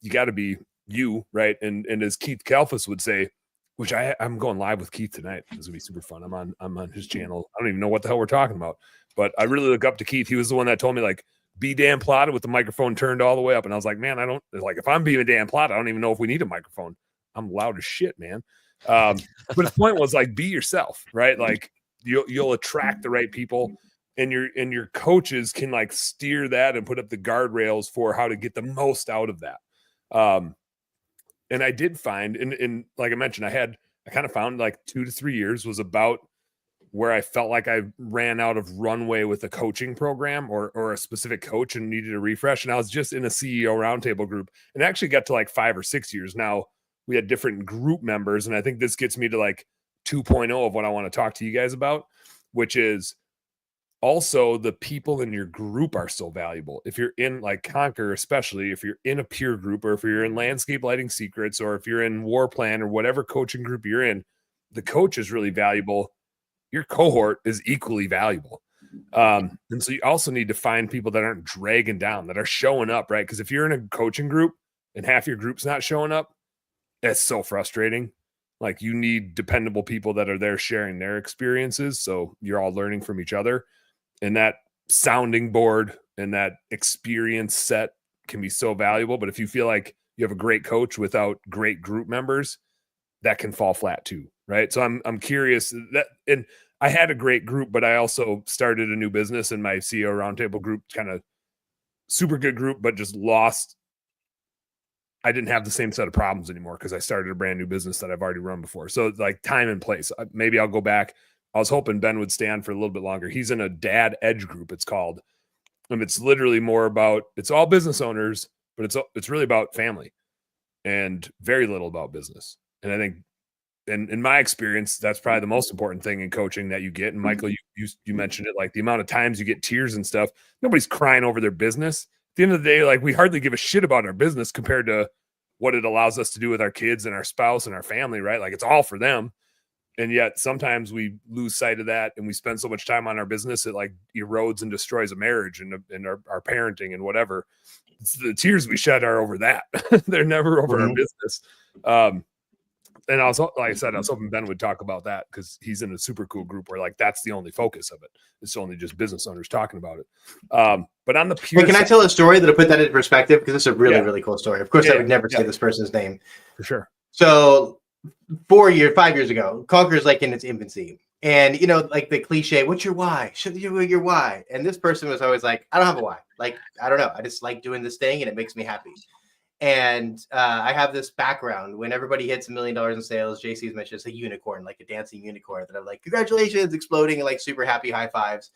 you got to be you, right? And as Keith Kalfas would say, which I'm going live with Keith tonight. This will be super fun. I'm on his channel. I don't even know what the hell we're talking about, but I really look up to Keith. He was the one that told me like, be Dan Plata with the microphone turned all the way up. And I was like, man, if I'm being Dan Plata, I don't even know if we need a microphone. I'm loud as shit, man. But the point was like, be yourself, right? Like you'll attract the right people, and your coaches can like steer that and put up the guardrails for how to get the most out of that. And I did find, and like I mentioned, I kind of found like 2 to 3 years was about where I felt like I ran out of runway with a coaching program or a specific coach and needed a refresh. And I was just in a CEO roundtable group, and actually got to like 5 or 6 years. Now we had different group members. And I think this gets me to like 2.0 of what I want to talk to you guys about, which is also the people in your group are so valuable. If you're in like Conquer, especially if you're in a peer group, or if you're in Landscape Lighting Secrets, or if you're in War Plan or whatever coaching group you're in, the coach is really valuable. Your cohort is equally valuable. And so you also need to find people that aren't dragging down, that are showing up, right? Because if you're in a coaching group and half your group's not showing up, that's so frustrating. Like you need dependable people that are there sharing their experiences, so you're all learning from each other. And that sounding board and that experience set can be so valuable. But if you feel like you have a great coach without great group members, that can fall flat too. Right. So I'm curious that, and I had a great group, but I also started a new business, and my CEO roundtable group, kind of super good group, but just lost. I didn't have the same set of problems anymore because I started a brand new business that I've already run before. So like time and place, maybe I'll go back. I was hoping Ben would stay on for a little bit longer. He's in a dad edge group, it's called. And it's literally more about, it's all business owners, but it's really about family and very little about business. And I think, and in my experience, that's probably the most important thing in coaching that you get. And Michael, you mentioned it, like the amount of times you get tears and stuff. Nobody's crying over their business. At the end of the day, like we hardly give a shit about our business compared to what it allows us to do with our kids and our spouse and our family, right? Like it's all for them. And yet sometimes we lose sight of that, and we spend so much time on our business, it like erodes and destroys a marriage and our parenting and whatever. It's the tears we shed are over that. They're never over our business. And I was, like I said, I was hoping Ben would talk about that, because he's in a super cool group where like that's the only focus of it. It's only just business owners talking about it. But on the pure, can I tell a story that'll put that into perspective? Because it's a really, really cool story. Of course, I would never say this person's name. For sure. So 5 years ago, Conquer is like in its infancy. And, you know, like the cliche, what's your why? Show you your why. And this person was always like, I don't have a why. Like, I don't know. I just like doing this thing and it makes me happy. And I have this background. When everybody hits $1 million in sales, JC's mentioned it's a unicorn, like a dancing unicorn that I'm like, congratulations, exploding, and like super happy high fives.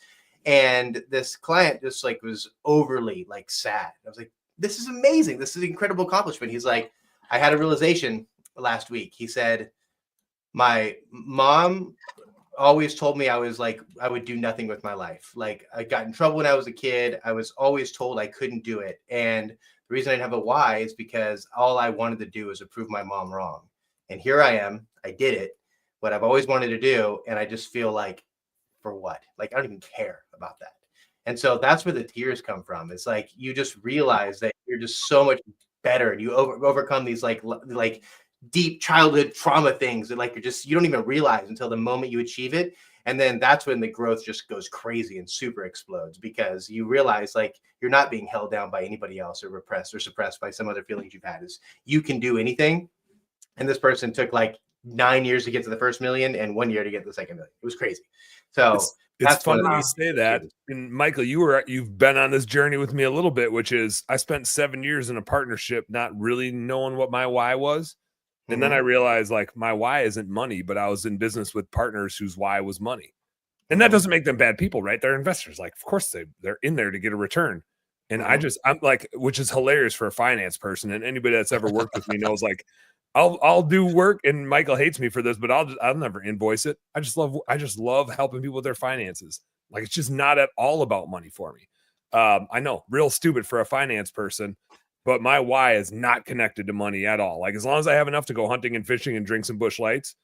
And this client just like was overly like sad. I was like, this is amazing. This is an incredible accomplishment. He's like, I had a realization last week. He said, my mom always told me I would do nothing with my life. Like I got in trouble when I was a kid. I was always told I couldn't do it. And the reason I didn't have a why is because all I wanted to do was to prove my mom wrong. And here I am. I did it, what I've always wanted to do. And I just feel like, for what? Like, I don't even care about that. And so that's where the tears come from. It's like, you just realize that you're just so much better, and you overcome these like deep childhood trauma things that like you don't even realize until the moment you achieve it. And then that's when the growth just goes crazy and super explodes, because you realize like you're not being held down by anybody else or repressed or suppressed by some other feelings you've had. Is you can do anything. And this person took like 9 years to get to the first million and 1 year to get to the second million. It was crazy. So it's funny you say that. And Michael, you've been on this journey with me a little bit, which is I spent 7 years in a partnership not really knowing what my why was. And then I realized like my why isn't money, but I was in business with partners whose why was money. And that doesn't make them bad people, right? They're investors. Like, of course they're in there to get a return. And I'm like, which is hilarious for a finance person. And anybody that's ever worked with me knows like, I'll do work, and Michael hates me for this, but I'll never invoice it. I just love helping people with their finances. Like, it's just not at all about money for me. I know, real stupid for a finance person, but my why is not connected to money at all. Like, as long as I have enough to go hunting and fishing and drink some Busch Lights,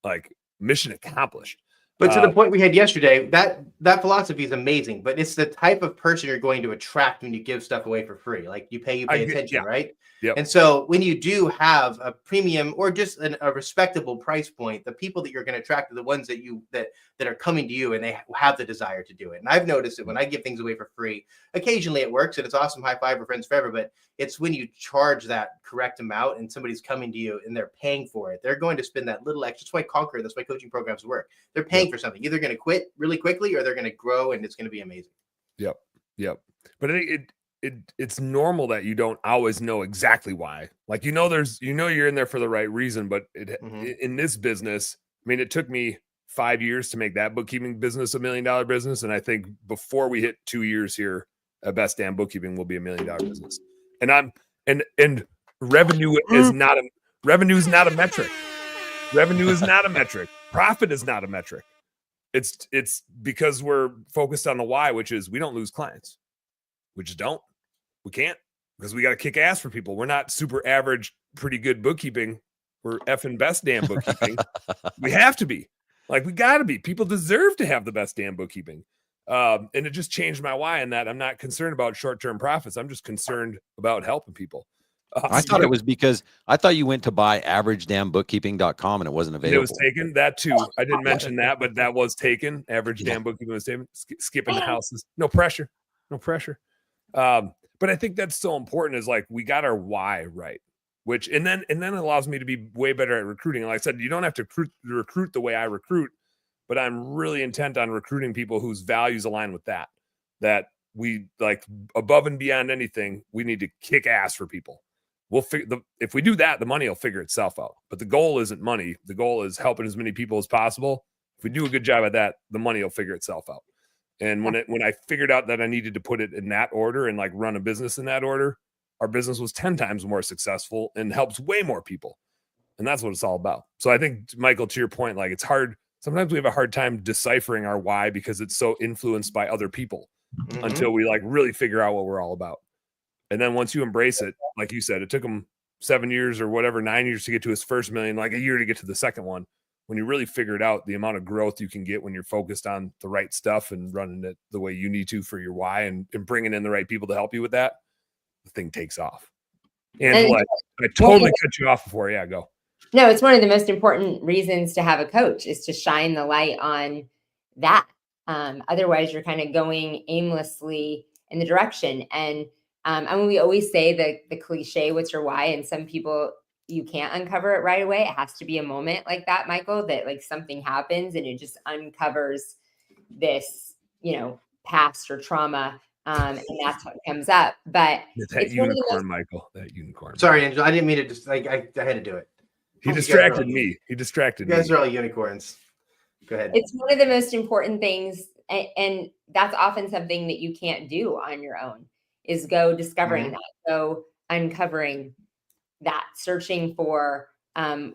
like, mission accomplished. But to the point we had yesterday, that philosophy is amazing, but it's the type of person you're going to attract when you give stuff away for free. Like you pay attention, right? Yep. And so when you do have a premium or just a respectable price point, the people that you're going to attract are the ones that are coming to you and they have the desire to do it. And I've noticed that when I give things away for free, occasionally it works and it's awesome. High five or friends forever. But it's when you charge that correct amount and somebody's coming to you and they're paying for it. They're going to spend that little extra. That's why Conquer, that's why coaching programs work. They're paying for something. Either going to quit really quickly or they're going to grow and it's going to be amazing. Yep. But I think it's normal that you don't always know exactly why. Like, you're in there for the right reason, but in this business, I mean, it took me 5 years to make that bookkeeping business $1 million business. And I think before we hit 2 years here at Best Damn Bookkeeping will be $1 million business. And revenue is not a metric. Revenue is not a metric. Profit is not a metric. It's because we're focused on the why, which is we don't lose clients. We just don't. We can't, because we got to kick ass for people. We're not super average, pretty good bookkeeping. We're effing best damn bookkeeping. We have to be. Like, we got to be. People deserve to have the best damn bookkeeping. And it just changed my why in that I'm not concerned about short-term profits. I'm just concerned about helping people. I thought it was because I thought you went to buy averagedamnbookkeeping.com and it wasn't available. It was taken. That too. I didn't mention that, but that was taken. Average damn bookkeeping was taken. Skipping the houses. No pressure. But I think that's so important, is like, we got our why right, which, and then it allows me to be way better at recruiting. Like I said, you don't have to recruit the way I recruit, but I'm really intent on recruiting people whose values align with that we like above and beyond anything. We need to kick ass for people. If we do that, the money will figure itself out. But the goal isn't money. The goal is helping as many people as possible. If we do a good job at that, the money will figure itself out. And when I figured out that I needed to put it in that order and like run a business in that order, our business was 10 times more successful and helps way more people. And that's what it's all about. So I think, Michael, to your point, like, it's hard. Sometimes we have a hard time deciphering our why because it's so influenced by other people until we like really figure out what we're all about. And then once you embrace it, like you said, it took him 7 years or whatever, 9 years to get to his first million, like a year to get to the second one. When you really figured out the amount of growth you can get when you're focused on the right stuff and running it the way you need to for your why and bringing in the right people to help you with that, the thing takes off. Angela, I totally cut you off before. Yeah, go. No, it's one of the most important reasons to have a coach, is to shine the light on that. Otherwise, you're kind of going aimlessly in the direction. And I mean, we always say the cliche, what's your why? And some people, you can't uncover it right away. It has to be a moment like that, Michael, that like something happens and it just uncovers this, past or trauma. And that's what comes up. But that unicorn, Michael, that unicorn. Sorry, Angela, I didn't mean to just like, I had to do it. He distracted me. He distracted me. You guys are all unicorns. Go ahead. It's one of the most important things and that's often something that you can't do on your own, is go discovering that, go uncovering that, searching for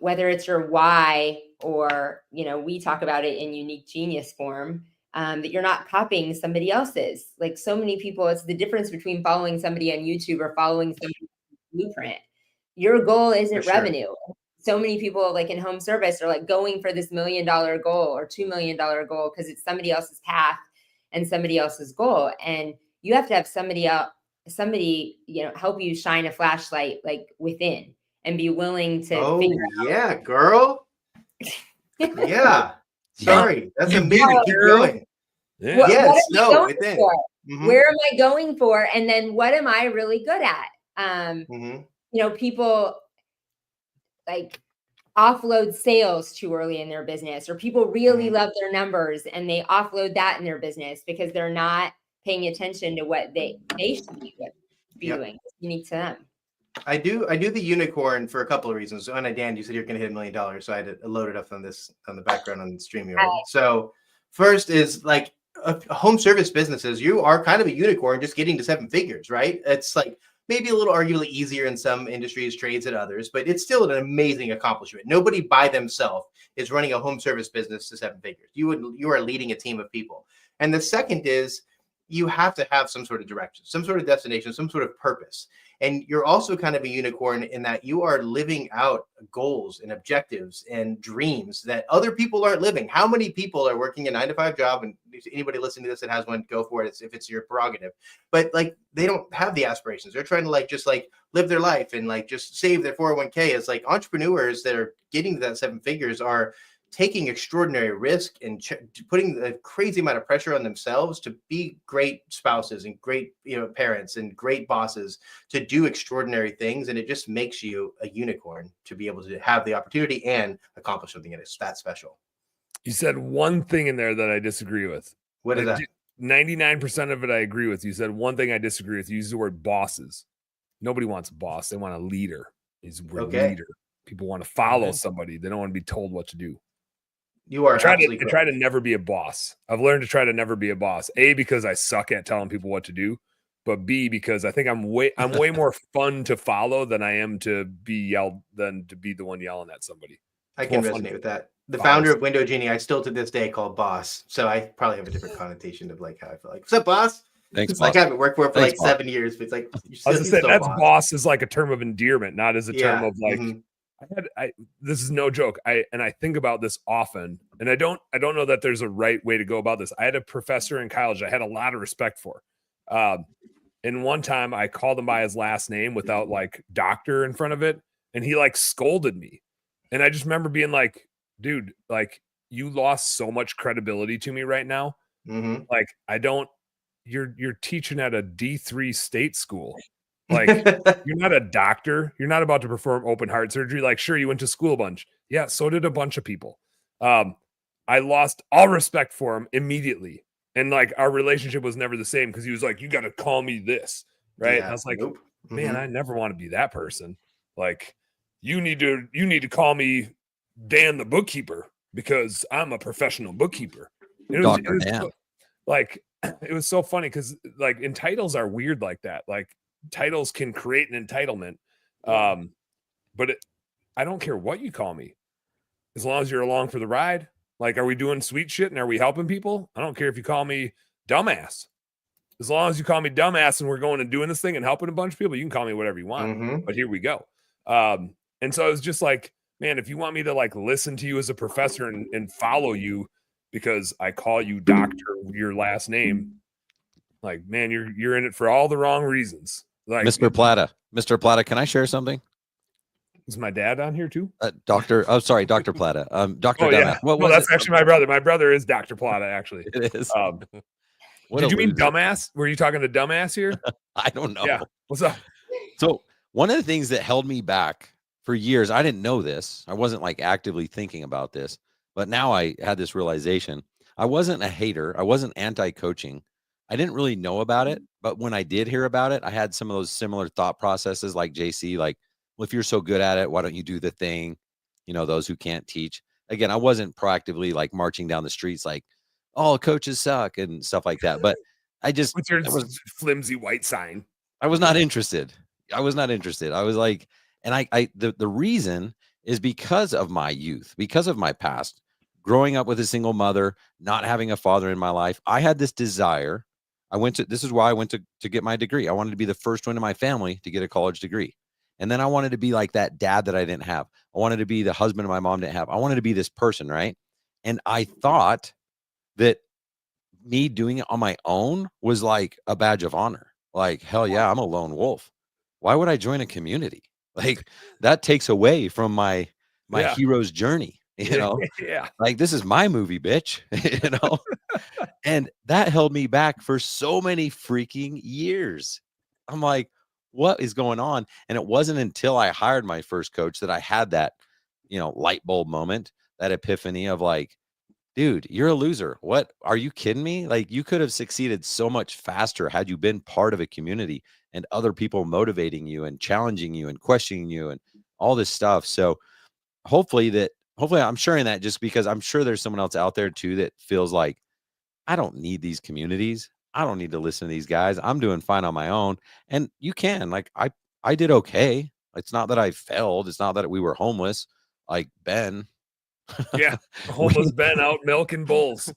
whether it's your why, or, you know, we talk about it in unique genius form, that you're not copying somebody else's. Like, so many people, it's the difference between following somebody on YouTube or following somebody's blueprint. Your goal isn't sure. revenue. So many people, like in home service, are like going for this $1 million goal or $2 million goal because it's somebody else's path and somebody else's goal. And you have to have somebody else, you know, help you shine a flashlight like within, and be willing to figure out. Yeah, girl. Yeah. Sorry. That's amazing. Keep going. Yeah. What Yeah, am I snow going within. for? Mhm. Where am I going for? And then what am I really good at? Mhm. You know, people like offload sales too early in their business, or people really love their numbers and they offload that in their business because they're not paying attention to what they should be doing. It's unique to them. I do the unicorn for a couple of reasons. So, and Dan, you said you're going to hit $1 million, so I had to load it up on the background on StreamYard. So first is like home service businesses. You are kind of a unicorn just getting to 7 figures, right? It's like maybe a little arguably easier in some industries, trades than others, but it's still an amazing accomplishment. Nobody by themselves is running a home service business to 7 figures. You are leading a team of people. And the second is you have to have some sort of direction, some sort of destination, some sort of purpose. And you're also kind of a unicorn in that you are living out goals and objectives and dreams that other people aren't living. How many people are working a 9-to-5 job? And if anybody listening to this that has one, go for it. If it's your prerogative, but like, they don't have the aspirations. They're trying to just live their life and just save their 401k. It's like entrepreneurs that are getting to that 7 figures are taking extraordinary risk and putting a crazy amount of pressure on themselves to be great spouses and great, parents and great bosses, to do extraordinary things. And it just makes you a unicorn to be able to have the opportunity and accomplish something that is that special. You said one thing in there that I disagree with. What is that? 99% of it I agree with. You said one thing I disagree with. You used the word bosses. Nobody wants a boss. They want a leader. Leader. People want to follow somebody. They don't want to be told what to do. You are I try to never be a boss. I've learned to try to never be a boss. A, because I suck at telling people what to do, but B, because I think I'm way more fun to follow than I am to be yelled than to be the one yelling at somebody. I can resonate with that. The founder of Window Genie, I still to this day call boss. So I probably have a different connotation of how I feel like, what's up, boss? Thanks, it's boss. like I haven't worked for it for Thanks, 7 years, but it's like, I was gonna say that's boss is like a term of endearment, not as a term of this is no joke. I think about this often, and I don't know that there's a right way to go about this. I had a professor in college I had a lot of respect for. And one time I called him by his last name without doctor in front of it, and he scolded me. And I just remember being like, dude, you lost so much credibility to me right now. You're teaching at a D3 state school. You're not a doctor. You're not about to perform open heart surgery. Sure, you went to school a bunch. Yeah, so did a bunch of people. I lost all respect for him immediately. And our relationship was never the same because he was like, you got to call me this. Right. Yeah, and I was like, nope. Man, I never want to be that person. You need to call me Dan the bookkeeper because I'm a professional bookkeeper. It was so funny because entitles are weird like that. Titles can create an entitlement. But I don't care what you call me. As long as you're along for the ride. Are we doing sweet shit and are we helping people? I don't care if you call me dumbass. As long as you call me dumbass and we're going and doing this thing and helping a bunch of people, you can call me whatever you want. But here we go. And so I was just man, if you want me to listen to you as a professor and follow you because I call you doctor, your last name, man, you're in it for all the wrong reasons. Mr. Plata, can I share something? Is my dad on here too? Dr. Plata. Dr. Oh, yeah. Well, that's actually my brother. My brother is Dr. Plata, actually. It is. Did you mean dumbass? Were you talking to dumbass here? I don't know. Yeah. What's up? So one of the things that held me back for years, I didn't know this. I wasn't actively thinking about this, but now I had this realization. I wasn't a hater. I wasn't anti-coaching. I didn't really know about it, but when I did hear about it, I had some of those similar thought processes like JC, well, if you're so good at it, why don't you do the thing? Those who can't teach. Again, I wasn't proactively marching down the streets oh, coaches suck and stuff like that. But I just With your I was flimsy white sign. not interested. I was not interested. I was like, and the reason is because of my youth, because of my past, growing up with a single mother, not having a father in my life. I had this desire. This is why I went to get my degree. I wanted to be the first one in my family to get a college degree. And then I wanted to be like that dad that I didn't have. I wanted to be the husband my mom didn't have. I wanted to be this person, right? And I thought that me doing it on my own was like a badge of honor. Like, hell yeah, I'm a lone wolf. Why would I join a community? Like that takes away from my Yeah. hero's journey, you know? Yeah. Like this is my movie, bitch, you know? And that held me back for so many freaking years. I'm like, what is going on? And it wasn't until I hired my first coach that I had that, light bulb moment, that epiphany of like, dude, you're a loser. What? Are you kidding me? Like you could have succeeded so much faster had you been part of a community and other people motivating you and challenging you and questioning you and all this stuff. So hopefully I'm sharing that just because I'm sure there's someone else out there too that feels like I don't need these communities. I don't need to listen to these guys. I'm doing fine on my own. And you can, like, I did okay. It's not that I failed. It's not that we were homeless like Ben. Yeah. Homeless Ben out milking bulls.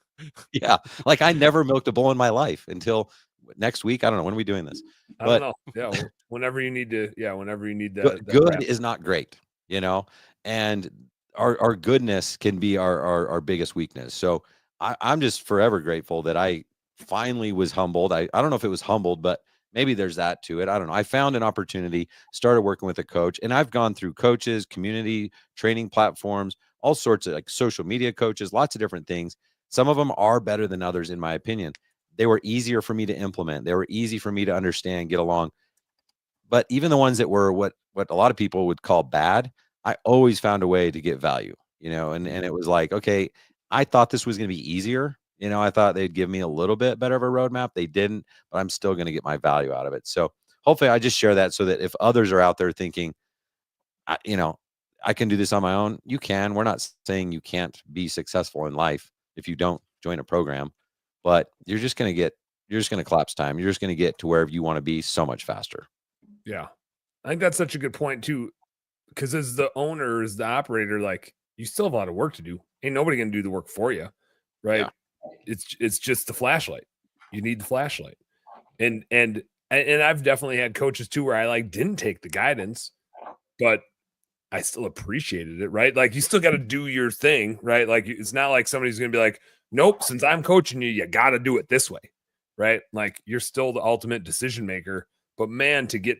Yeah. Like I never milked a bull in my life until next week. I don't know. When are we doing this? I don't know. Yeah. Whenever you need to. Yeah. Whenever you need that. Good is not great, and our goodness can be our biggest weakness. So I'm just forever grateful that I finally was humbled. I don't know if it was humbled, but maybe there's that to it. I don't know. I found an opportunity, started working with a coach, and I've gone through coaches, community training platforms, all sorts of like social media coaches, lots of different things. Some of them are better than others, in my opinion. They were easier for me to implement. They were easy for me to understand, get along. But even the ones that were what a lot of people would call bad, I always found a way to get value, and it was like, okay, I thought this was going to be easier. I thought they'd give me a little bit better of a roadmap. They didn't, but I'm still going to get my value out of it. So hopefully I just share that so that if others are out there thinking, I can do this on my own, you can. We're not saying you can't be successful in life if you don't join a program, but you're just going to collapse time. You're just going to get to wherever you want to be so much faster. Yeah. I think that's such a good point too. Because as the owner, as the operator, like you still have a lot of work to do. Ain't nobody gonna do the work for you, right? Yeah. It's just the flashlight. You need the flashlight, and I've definitely had coaches too where I like didn't take the guidance, but I still appreciated it, right? Like you still got to do your thing, right? Like it's not like somebody's gonna be like, nope, since I'm coaching you, you got to do it this way, right? Like you're still the ultimate decision maker, but man, to get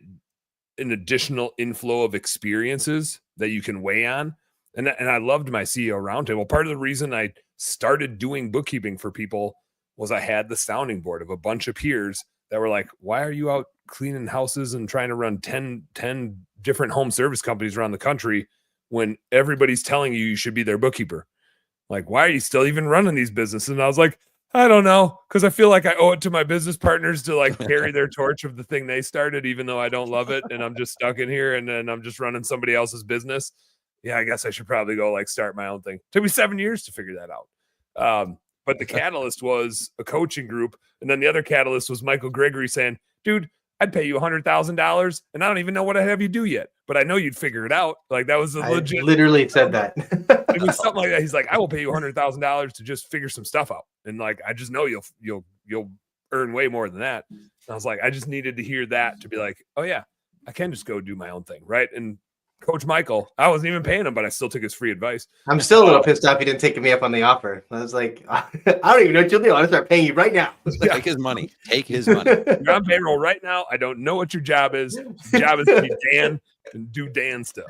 an additional inflow of experiences that you can weigh on. And I loved my CEO roundtable. Part of the reason I started doing bookkeeping for people was I had the sounding board of a bunch of peers that were like, why are you out cleaning houses and trying to run 10 different home service companies around the country when everybody's telling you should be their bookkeeper? Like, why are you still even running these businesses? And I was like, I don't know, because I feel like I owe it to my business partners to like carry their torch of the thing they started, even though I don't love it and I'm just stuck in here and then I'm just running somebody else's business. Yeah, I guess I should probably go like start my own thing. It took me 7 years to figure that out. But the catalyst was a coaching group. And then the other catalyst was Michael Gregory saying, dude, I'd pay you $100,000 and I don't even know what I'd have you do yet, but I know you'd figure it out. Like that was a legit. I literally said that. It was something like that. He's like, I will pay you $100,000 to just figure some stuff out. And like, I just know you'll earn way more than that. And I was like, I just needed to hear that to be like, oh yeah, I can just go do my own thing. Right. And Coach Michael, I wasn't even paying him, but I still took his free advice. I'm still a little pissed off he didn't take me up on the offer. I was like, I don't even know what you'll do. I'm gonna start paying you right now. Take his money. Take his money. You're on payroll right now. I don't know what your job is. Your job is to be Dan and do Dan stuff.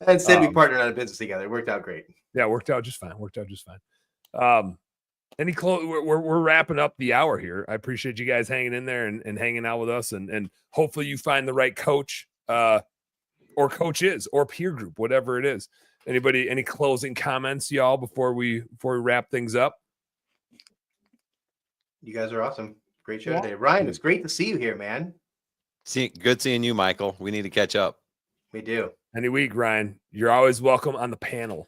And instead, we partnered on a business together. It worked out great. Yeah, worked out just fine. We're wrapping up the hour here. I appreciate you guys hanging in there and hanging out with us, and hopefully you find the right coach, or coaches, or peer group, whatever it is. Anybody, any closing comments, y'all, before we wrap things up? You guys are awesome. Great show today, Ryan. It's great to see you here, man. Good seeing you, Michael. We need to catch up. We do. Any week, Ryan. You're always welcome on the panel.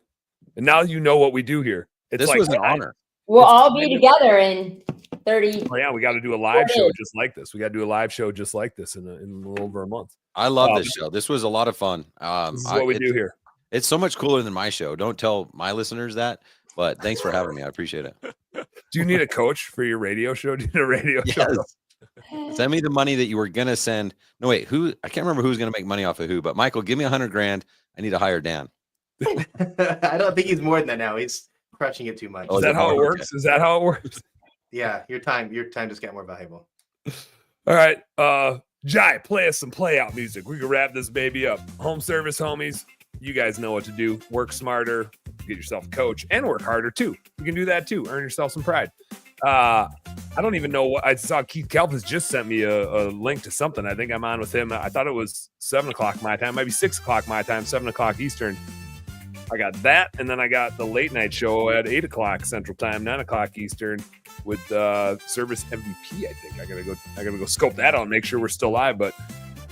And now you know what we do here. It's This like was an honor. We'll It's all be kind of- together in 30. Oh, yeah, we got to do a live It show is. just like this. We got to do a live show just like this in a little over a month. I love Um, this show. This was a lot of fun. This is what we do here. It's so much cooler than my show. Don't tell my listeners that, but thanks for having me. I appreciate it. Do you need a coach for your radio show? Do you need a radio show? Yes. Send me the money that you were gonna send. No, wait, who? I can't remember who's gonna make money off of who. But Michael, give me $100,000. I need to hire Dan. I don't think he's more than that now. He's crushing it too much. Oh, Is that how it okay. works? Is that how it works? Yeah, your time just got more valuable. All right. Jai, play us some play out music. We can wrap this baby up. Home service homies, you guys know what to do. Work smarter, get yourself a coach, and work harder too. You can do that too. Earn yourself some pride. I don't even know what I saw. Keith Kelvis just sent me a link to something. I think I'm on with him. I thought it was 7 o'clock my time, maybe 6 o'clock my time, 7 o'clock Eastern. I got that, and then I got the late night show at 8 o'clock Central Time, 9 o'clock Eastern with Service MVP. I think I gotta go scope that out and make sure we're still live. But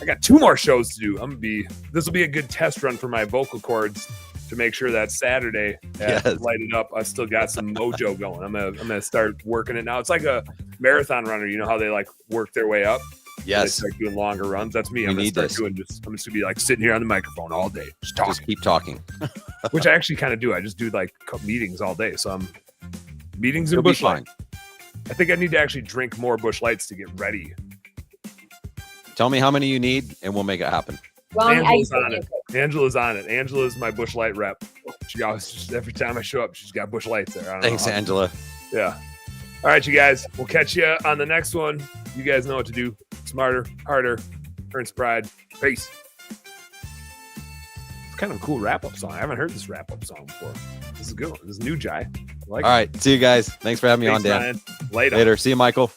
I got 2 more shows to do. This will be a good test run for my vocal cords to make sure that Saturday Yes. Light It Up, I still got some mojo going. I'm gonna start working it now. It's like a marathon runner. You know how they like work their way up? They Yes. start doing longer runs. That's me. We I'm gonna need start this. doing I'm just gonna be like sitting here on the microphone all day, just talking, Just keep talking. which I actually kind of do. I just do like meetings all day. So I'm meetings and You'll be Busch Light. fine. I think I need to actually drink more Busch Lights to get ready. Tell me how many you need, and we'll make it happen. Well, Angela's on it. Angela's on it. Angela's my Busch Light rep. She always just every time I show up, she's got Busch Lights there. I don't know Thanks, how- Angela. Yeah. All right, you guys. We'll catch you on the next one. You guys know what to do. Smarter, harder, earn some pride. Peace. It's kind of a cool wrap-up song. I haven't heard this wrap-up song before. This is a good one. This is new, Jai. I like All right. See you guys. Thanks for having me it. on, Dan. Ryan. Later. Later. See you, Michael.